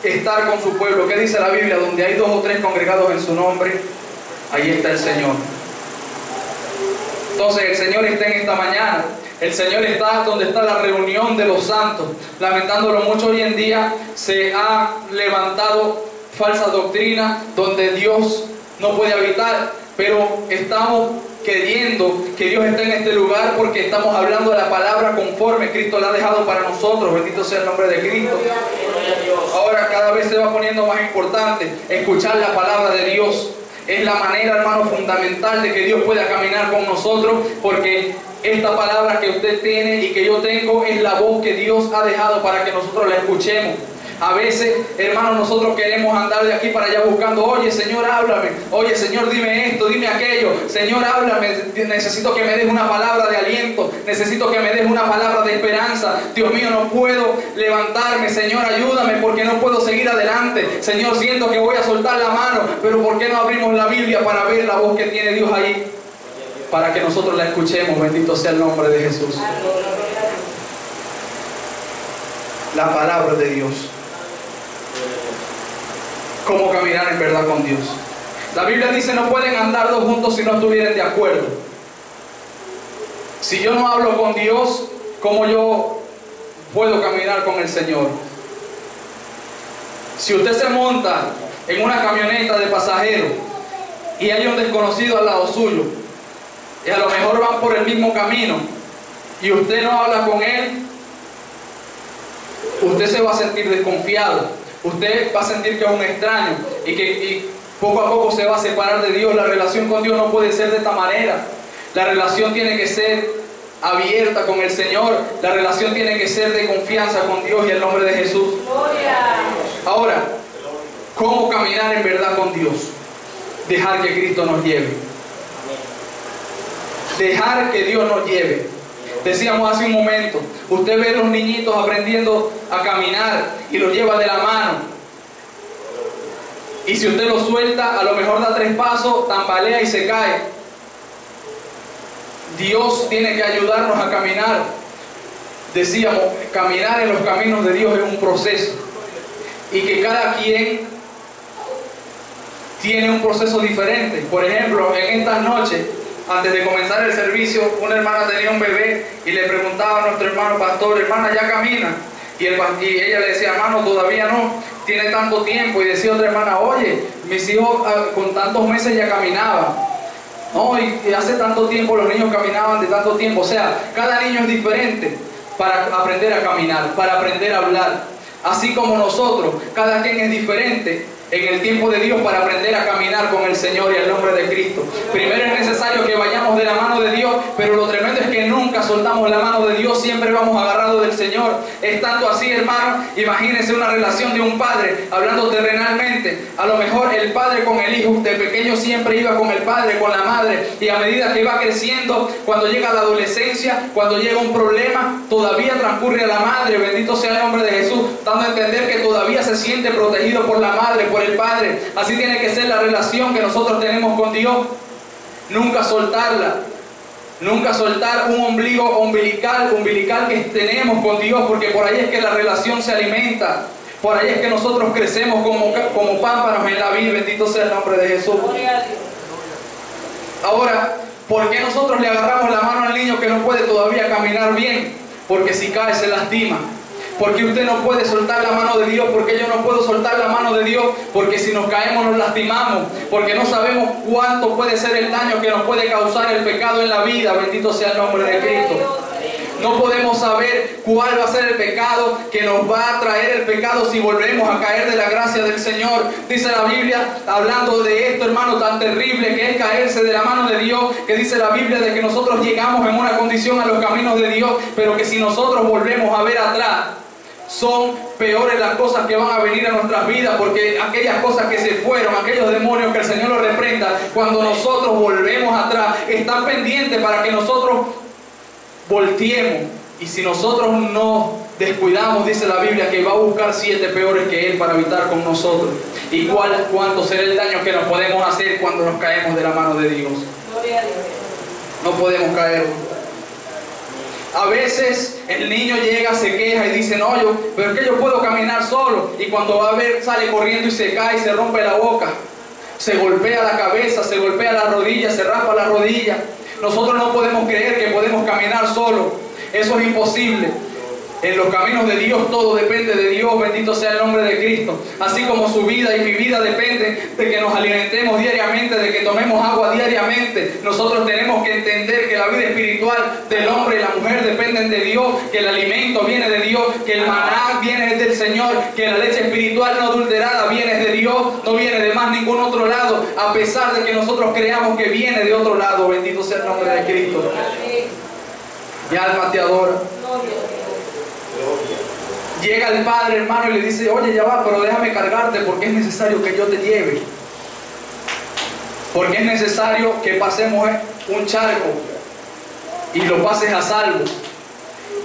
estar con su pueblo. ¿Qué dice la Biblia? Donde hay 2 o 3 congregados en su nombre, ahí está el Señor. Entonces el Señor está en esta mañana. El Señor está donde está la reunión de los santos. Lamentándolo mucho, hoy en día se ha levantado falsa doctrina donde Dios no puede habitar. Pero estamos creyendo que Dios está en este lugar porque estamos hablando de la palabra conforme Cristo la ha dejado para nosotros. Bendito sea el nombre de Cristo. Ahora cada vez se va poniendo más importante escuchar la palabra de Dios. Es la manera, hermano, fundamental de que Dios pueda caminar con nosotros, porque esta palabra que usted tiene y que yo tengo es la voz que Dios ha dejado para que nosotros la escuchemos. A veces, hermanos, nosotros queremos andar de aquí para allá buscando, oye, Señor, háblame, oye, Señor, dime esto, dime aquello, Señor, háblame, necesito que me des una palabra de aliento, necesito que me des una palabra de esperanza. Dios mío, no puedo levantarme, Señor, ayúdame porque no puedo seguir adelante. Señor, siento que voy a soltar la mano, pero ¿por qué no abrimos la Biblia para ver la voz que tiene Dios ahí? Para que nosotros la escuchemos. Bendito sea el nombre de Jesús. La palabra de Dios. Cómo caminar en verdad con Dios. La Biblia dice: no pueden andar 2 juntos si no estuvieran de acuerdo. Si yo no hablo con Dios, ¿cómo yo puedo caminar con el Señor? Si usted se monta en una camioneta de pasajeros y hay un desconocido al lado suyo, y a lo mejor van por el mismo camino, y usted no habla con él, usted se va a sentir desconfiado. Usted va a sentir que es un extraño y poco a poco se va a separar de Dios. La relación con Dios no puede ser de esta manera. La relación tiene que ser abierta con el Señor. La relación tiene que ser de confianza con Dios y el nombre de Jesús. Ahora, ¿cómo caminar en verdad con Dios? Dejar que Cristo nos lleve. Dejar que Dios nos lleve. Decíamos hace un momento, usted ve a los niñitos aprendiendo a caminar y los lleva de la mano. Y si usted lo suelta, a lo mejor da 3 pasos, tambalea y se cae. Dios tiene que ayudarnos a caminar. Decíamos, caminar en los caminos de Dios es un proceso. Y que cada quien tiene un proceso diferente. Por ejemplo, en estas noches, antes de comenzar el servicio, una hermana tenía un bebé y le preguntaba a nuestro hermano pastor: hermana, ¿ya camina? Y ella le decía: hermano, todavía no, tiene tanto tiempo. Y decía otra hermana: oye, mis hijos con tantos meses ya caminaban. No, y hace tanto tiempo los niños caminaban de tanto tiempo. O sea, cada niño es diferente para aprender a caminar, para aprender a hablar. Así como nosotros, cada quien es diferente en el tiempo de Dios para aprender a caminar con el Señor y el nombre de Cristo. Primero es necesario que vayamos de la mano de Dios, pero lo tremendo es que nunca soltamos la mano de Dios, siempre vamos agarrados del Señor. Es tanto así, hermano, imagínense una relación de un padre, hablando terrenalmente. A lo mejor el padre con el hijo, de pequeño siempre iba con el padre, con la madre, y a medida que va creciendo, cuando llega la adolescencia, cuando llega un problema, todavía transcurre a la madre. Bendito sea el nombre de Jesús, dando a entender que todavía se siente protegido por la madre, por el Padre. Así tiene que ser la relación que nosotros tenemos con Dios. Nunca soltarla. Nunca soltar un ombligo umbilical que tenemos con Dios, porque por ahí es que la relación se alimenta. Por ahí es que nosotros crecemos como pámpanos en la vida. Bendito sea el nombre de Jesús. Ahora, ¿por qué nosotros le agarramos la mano al niño que no puede todavía caminar bien? Porque si cae se lastima. Porque usted no puede soltar la mano de Dios, porque yo no puedo soltar la mano de Dios, porque si nos caemos nos lastimamos, porque no sabemos cuánto puede ser el daño que nos puede causar el pecado en la vida. Bendito sea el nombre de Cristo. No podemos saber cuál va a ser el pecado que nos va a traer el pecado si volvemos a caer de la gracia del Señor. Dice la Biblia, hablando de esto, hermano, tan terrible que es caerse de la mano de Dios, que dice la Biblia de que nosotros llegamos en una condición a los caminos de Dios, pero que si nosotros volvemos a ver atrás, son peores las cosas que van a venir a nuestras vidas, porque aquellas cosas que se fueron, aquellos demonios que el Señor los reprenda, cuando nosotros volvemos atrás, están pendientes para que nosotros volteemos. Y si nosotros no descuidamos, dice la Biblia, que va a buscar 7 peores que Él para habitar con nosotros. ¿Y cuánto será el daño que nos podemos hacer cuando nos caemos de la mano de Dios? No podemos caer. A veces el niño llega, se queja y dice: no, pero es que yo puedo caminar solo. Y cuando va a ver, sale corriendo y se cae y se rompe la boca. Se golpea la cabeza, se golpea la rodilla, se raspa la rodilla. Nosotros no podemos creer que podemos caminar solo. Eso es imposible. En los caminos de Dios todo depende de Dios. Bendito sea el nombre de Cristo. Así como su vida y mi vida dependen de que nos alimentemos diariamente, de que tomemos agua diariamente. Nosotros tenemos que entender que la vida espiritual del hombre y la mujer dependen de Dios, que el alimento viene de Dios, que el maná viene del Señor, que la leche espiritual no adulterada viene de Dios, no viene de más ningún otro lado, a pesar de que nosotros creamos que viene de otro lado. Bendito sea el nombre de Cristo. Mi alma te adora. Llega el padre, hermano, y le dice: oye, ya va, pero déjame cargarte, porque es necesario que yo te lleve. Porque es necesario que pasemos un charco y lo pases a salvo.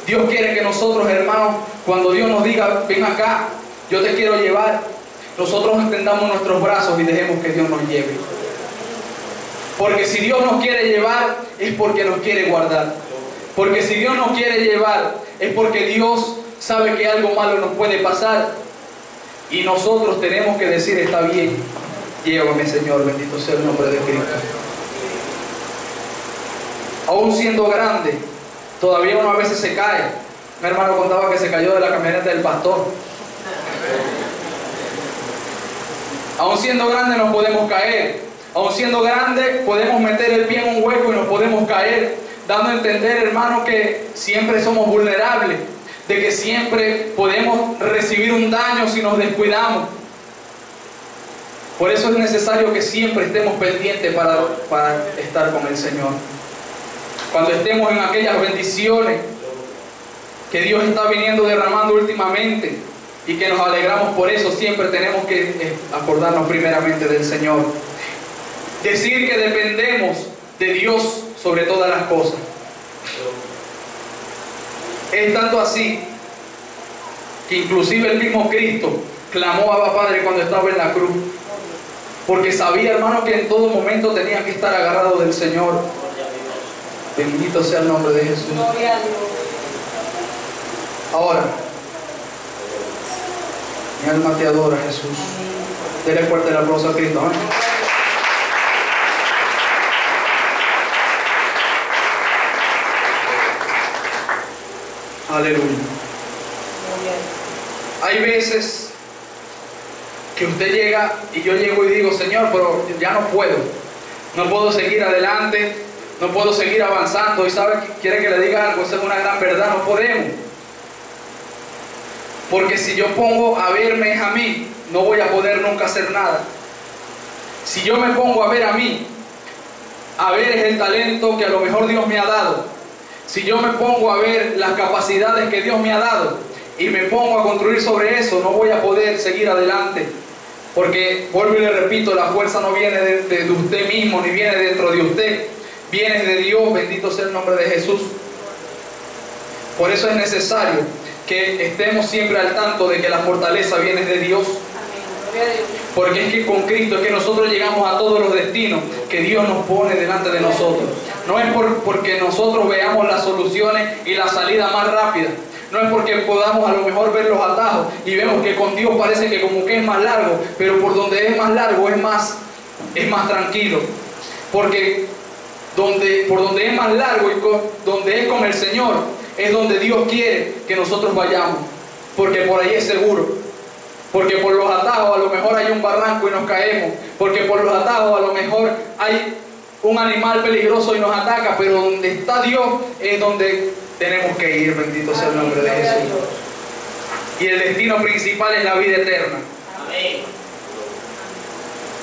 Dios quiere que nosotros, hermanos, cuando Dios nos diga: ven acá, yo te quiero llevar, nosotros extendamos nuestros brazos y dejemos que Dios nos lleve. Porque si Dios nos quiere llevar, es porque nos quiere guardar. Porque si Dios nos quiere llevar, es porque Dios sabe que algo malo nos puede pasar. Y nosotros tenemos que decir: está bien, llévame, Señor. Bendito sea el nombre de Cristo. Aún siendo grande, todavía uno a veces se cae. Mi hermano contaba que se cayó de la camioneta del pastor. Aún siendo grande nos podemos caer. Aún siendo grande podemos meter el pie en un hueco y nos podemos caer, dando a entender, hermano, que siempre somos vulnerables, de que siempre podemos recibir un daño si nos descuidamos. Por eso es necesario que siempre estemos pendientes para estar con el Señor. Cuando estemos en aquellas bendiciones que Dios está viniendo derramando últimamente y que nos alegramos por eso, siempre tenemos que acordarnos primeramente del Señor. Decir que dependemos de Dios sobre todas las cosas. Es tanto así que inclusive el mismo Cristo clamó a Abba Padre cuando estaba en la cruz. Porque sabía, hermano, que en todo momento tenía que estar agarrado del Señor. Bendito sea el nombre de Jesús. Gloria a Dios. Ahora, mi alma te adora, Jesús. Dele fuerte el aplauso a Cristo. ¿Eh? Aleluya. Hay veces que usted llega y yo llego y digo, Señor, pero ya no puedo seguir adelante, no puedo seguir avanzando. Y sabe, quiere que le diga algo, esa es una gran verdad, no podemos. Porque si yo pongo a verme a mí, no voy a poder nunca hacer nada. Si yo me pongo a ver a mí, a ver es el talento que a lo mejor Dios me ha dado. Si yo me pongo a ver las capacidades que Dios me ha dado y me pongo a construir sobre eso, no voy a poder seguir adelante. Porque, vuelvo y le repito, la fuerza no viene de usted mismo, ni viene dentro de usted. Viene de Dios, bendito sea el nombre de Jesús. Por eso es necesario que estemos siempre al tanto de que la fortaleza viene de Dios. Porque es que con Cristo es que nosotros llegamos a todos los destinos que Dios nos pone delante de nosotros. No es porque nosotros veamos las soluciones y la salida más rápida. No es porque podamos a lo mejor ver los atajos y vemos que con Dios parece que como que es más largo, pero por donde es más largo es más tranquilo. Porque por donde es más largo y donde es con el Señor es donde Dios quiere que nosotros vayamos. Porque por ahí es seguro. Porque por los atajos a lo mejor hay un barranco y nos caemos. Porque por los atajos a lo mejor hay un animal peligroso y nos ataca. Pero donde está Dios es donde tenemos que ir. Bendito sea el nombre de Jesús. Y el destino principal es la vida eterna.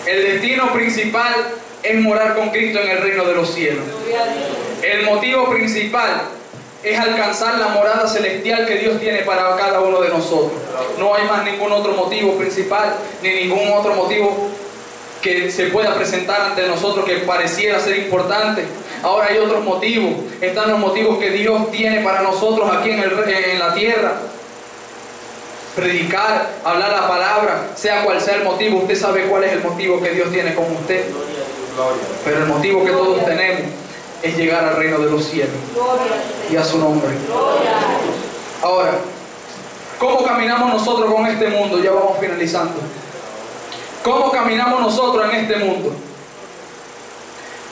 El destino principal es morar con Cristo en el reino de los cielos. El motivo principal es alcanzar la morada celestial que Dios tiene para cada uno de nosotros. No hay más ningún otro motivo principal, ni ningún otro motivo que se pueda presentar ante nosotros que pareciera ser importante. Ahora hay otros motivos. Están los motivos que Dios tiene para nosotros aquí en la tierra. Predicar, hablar la palabra, sea cual sea el motivo. Usted sabe cuál es el motivo que Dios tiene con usted. Pero el motivo que todos tenemos es llegar al reino de los cielos y a su nombre. Ahora, ¿cómo caminamos nosotros con este mundo? Ya vamos finalizando. ¿Cómo caminamos nosotros en este mundo?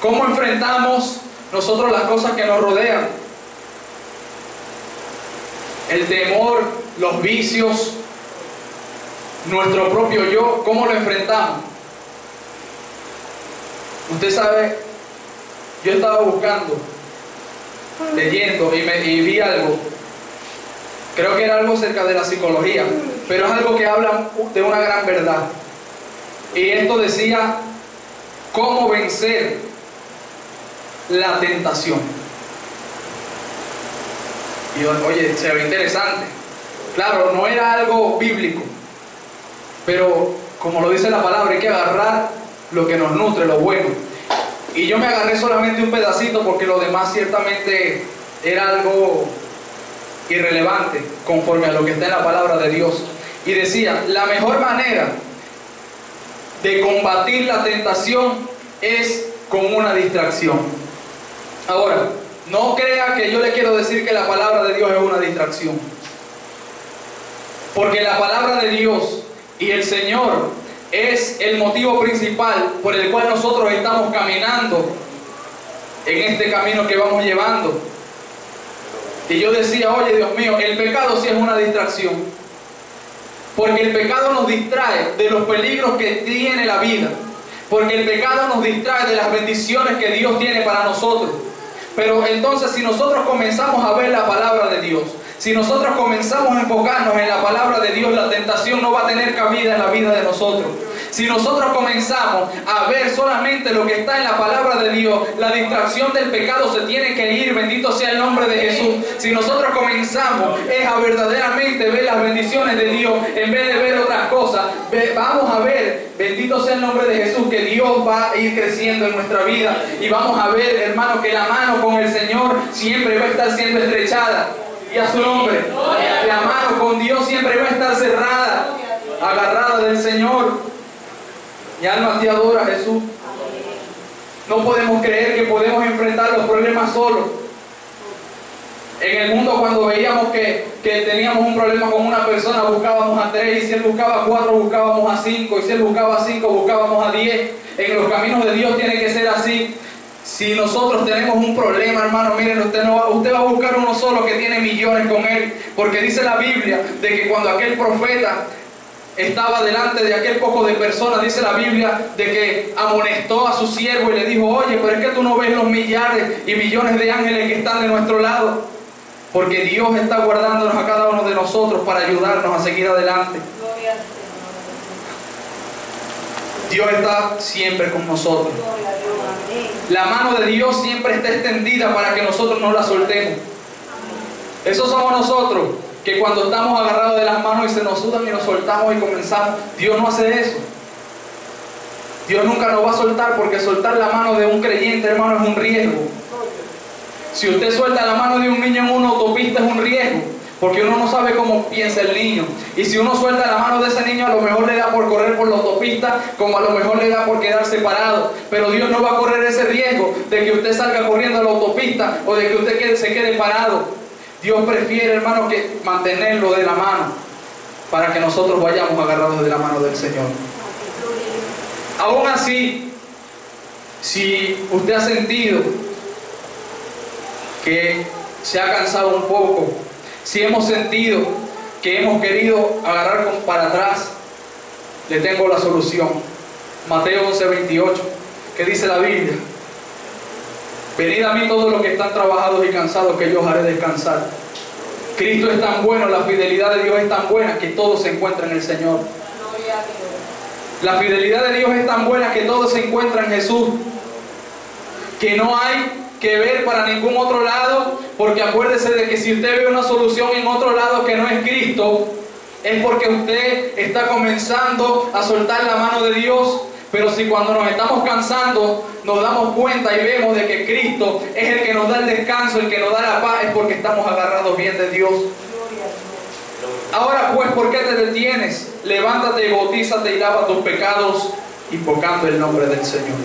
¿Cómo enfrentamos nosotros las cosas que nos rodean? El temor, los vicios, nuestro propio yo, ¿cómo lo enfrentamos? Usted sabe, yo estaba buscando, leyendo y vi algo. Creo que era algo acerca de la psicología, pero es algo que habla de una gran verdad. Y esto decía, ¿cómo vencer la tentación? Y yo, oye, se ve interesante. Claro, no era algo bíblico, pero como lo dice la palabra, hay que agarrar lo que nos nutre, lo bueno. Y yo me agarré solamente un pedacito porque lo demás ciertamente era algo irrelevante conforme a lo que está en la palabra de Dios. Y decía, la mejor manera de combatir la tentación es con una distracción. Ahora, no crea que yo le quiero decir que la palabra de Dios es una distracción. Porque la palabra de Dios y el Señor es el motivo principal por el cual nosotros estamos caminando en este camino que vamos llevando. Y yo decía, oye Dios mío, el pecado sí es una distracción. Porque el pecado nos distrae de los peligros que tiene la vida. Porque el pecado nos distrae de las bendiciones que Dios tiene para nosotros. Pero entonces si nosotros comenzamos a ver la palabra de Dios, si nosotros comenzamos a enfocarnos en la palabra de Dios, la tentación no va a tener cabida en la vida de nosotros. Si nosotros comenzamos a ver solamente lo que está en la palabra de Dios, la distracción del pecado se tiene que ir, bendito sea el nombre de Jesús. Si nosotros comenzamos a verdaderamente ver las bendiciones de Dios, en vez de ver otras cosas, vamos a ver, bendito sea el nombre de Jesús, que Dios va a ir creciendo en nuestra vida. Y vamos a ver, hermano, que la mano con el Señor siempre va a estar siendo estrechada. Y a su nombre, la mano con Dios siempre va a estar cerrada, agarrada del Señor. Mi alma te adora, Jesús. No podemos creer que podemos enfrentar los problemas solos. En el mundo, cuando veíamos que teníamos un problema con una persona, buscábamos a 3, y si él buscaba a 4, buscábamos a 5, y si él buscaba a 5, buscábamos a 10. En los caminos de Dios tiene que ser así. Si nosotros tenemos un problema, hermano, miren, usted va a buscar uno solo que tiene millones con él, porque dice la Biblia de que cuando aquel profeta estaba delante de aquel poco de personas, dice la Biblia de que amonestó a su siervo y le dijo: oye, pero es que tú no ves los millares y millones de ángeles que están de nuestro lado, porque Dios está guardándonos a cada uno de nosotros para ayudarnos a seguir adelante. Dios está siempre con nosotros. La mano de Dios siempre está extendida para que nosotros no la soltemos. Esos somos nosotros, que cuando estamos agarrados de las manos y se nos sudan y nos soltamos y comenzamos. Dios no hace eso. Dios nunca nos va a soltar, porque soltar la mano de un creyente, hermano, es un riesgo. Si usted suelta la mano de un niño en una autopista, es un riesgo, porque uno no sabe cómo piensa el niño. Y si uno suelta la mano de ese niño, a lo mejor le da por correr por la autopista, como a lo mejor le da por quedarse parado. Pero Dios no va a correr ese riesgo de que usted salga corriendo a la autopista o de que usted se quede parado. Dios prefiere, hermano, que mantenerlo de la mano, para que nosotros vayamos agarrados de la mano del Señor. Aún así, si usted ha sentido que se ha cansado un poco, si hemos sentido que hemos querido agarrar para atrás, le tengo la solución. Mateo 11:28, que dice la Biblia: venid a mí todos los que están trabajados y cansados, que yo os haré descansar. Cristo es tan bueno, la fidelidad de Dios es tan buena, que todo se encuentra en el Señor. La fidelidad de Dios es tan buena que todo se encuentra en Jesús, que no hay que ver para ningún otro lado, porque acuérdese de que si usted ve una solución en otro lado que no es Cristo, es porque usted está comenzando a soltar la mano de Dios. Pero si cuando nos estamos cansando nos damos cuenta y vemos de que Cristo es el que nos da el descanso, el que nos da la paz, es porque estamos agarrados bien de Dios. Ahora pues, ¿por qué te detienes? Levántate y bautízate y lava tus pecados, invocando el nombre del Señor.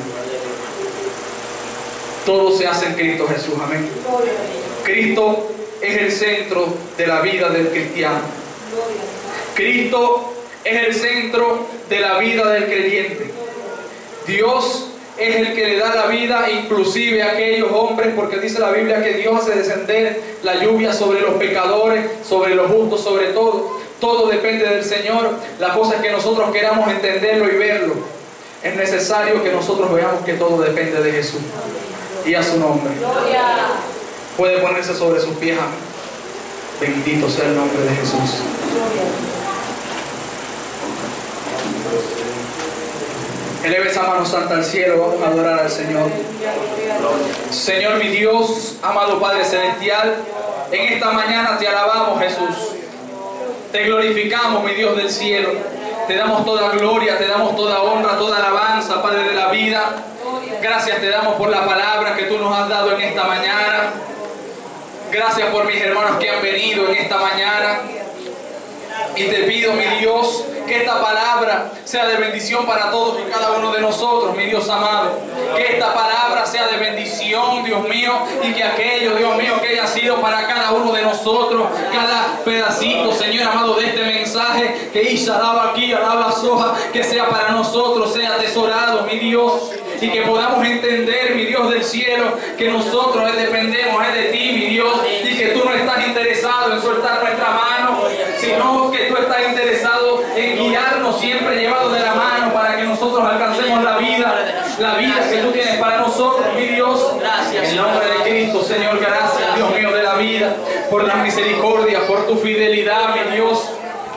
Todo se hace en Cristo Jesús, amén. Cristo es el centro de la vida del cristiano. Cristo es el centro de la vida del creyente. Dios es el que le da la vida, inclusive a aquellos hombres, porque dice la Biblia que Dios hace descender la lluvia sobre los pecadores, sobre los justos, sobre todo. Todo depende del Señor. La cosa es que nosotros queramos entenderlo y verlo. Es necesario que nosotros veamos que todo depende de Jesús y a su nombre. Puede ponerse sobre sus pies. Bendito sea el nombre de Jesús. Eleve esa mano santa al cielo, vamos a adorar al Señor. Señor mi Dios, amado Padre Celestial, en esta mañana te alabamos, Jesús. Te glorificamos, mi Dios del cielo. Te damos toda gloria, te damos toda honra, toda alabanza, Padre de la vida. Gracias te damos por la palabra que tú nos has dado en esta mañana. Gracias por mis hermanos que han venido en esta mañana. Y te pido, mi Dios, que esta palabra sea de bendición para todos y cada uno de nosotros, mi Dios amado. Que esta palabra sea de bendición, Dios mío, y que aquello, Dios mío, que haya sido para cada uno de nosotros, cada pedacito, Señor amado, de este mensaje, que Isha alaba aquí, alaba soja, que sea para nosotros, sea atesorado, mi Dios. Y que podamos entender, mi Dios del cielo, que nosotros dependemos de ti, mi Dios, y que tú no estás interesado en soltar nuestra mano, sino que tú estás interesado en guiarnos siempre llevados de la mano para que nosotros alcancemos la vida que tú tienes para nosotros, mi Dios. Gracias. En el nombre de Cristo, Señor, gracias, Dios mío de la vida, por la misericordia, por tu fidelidad, mi Dios.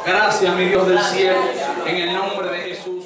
Gracias, mi Dios del cielo, en el nombre de Jesús.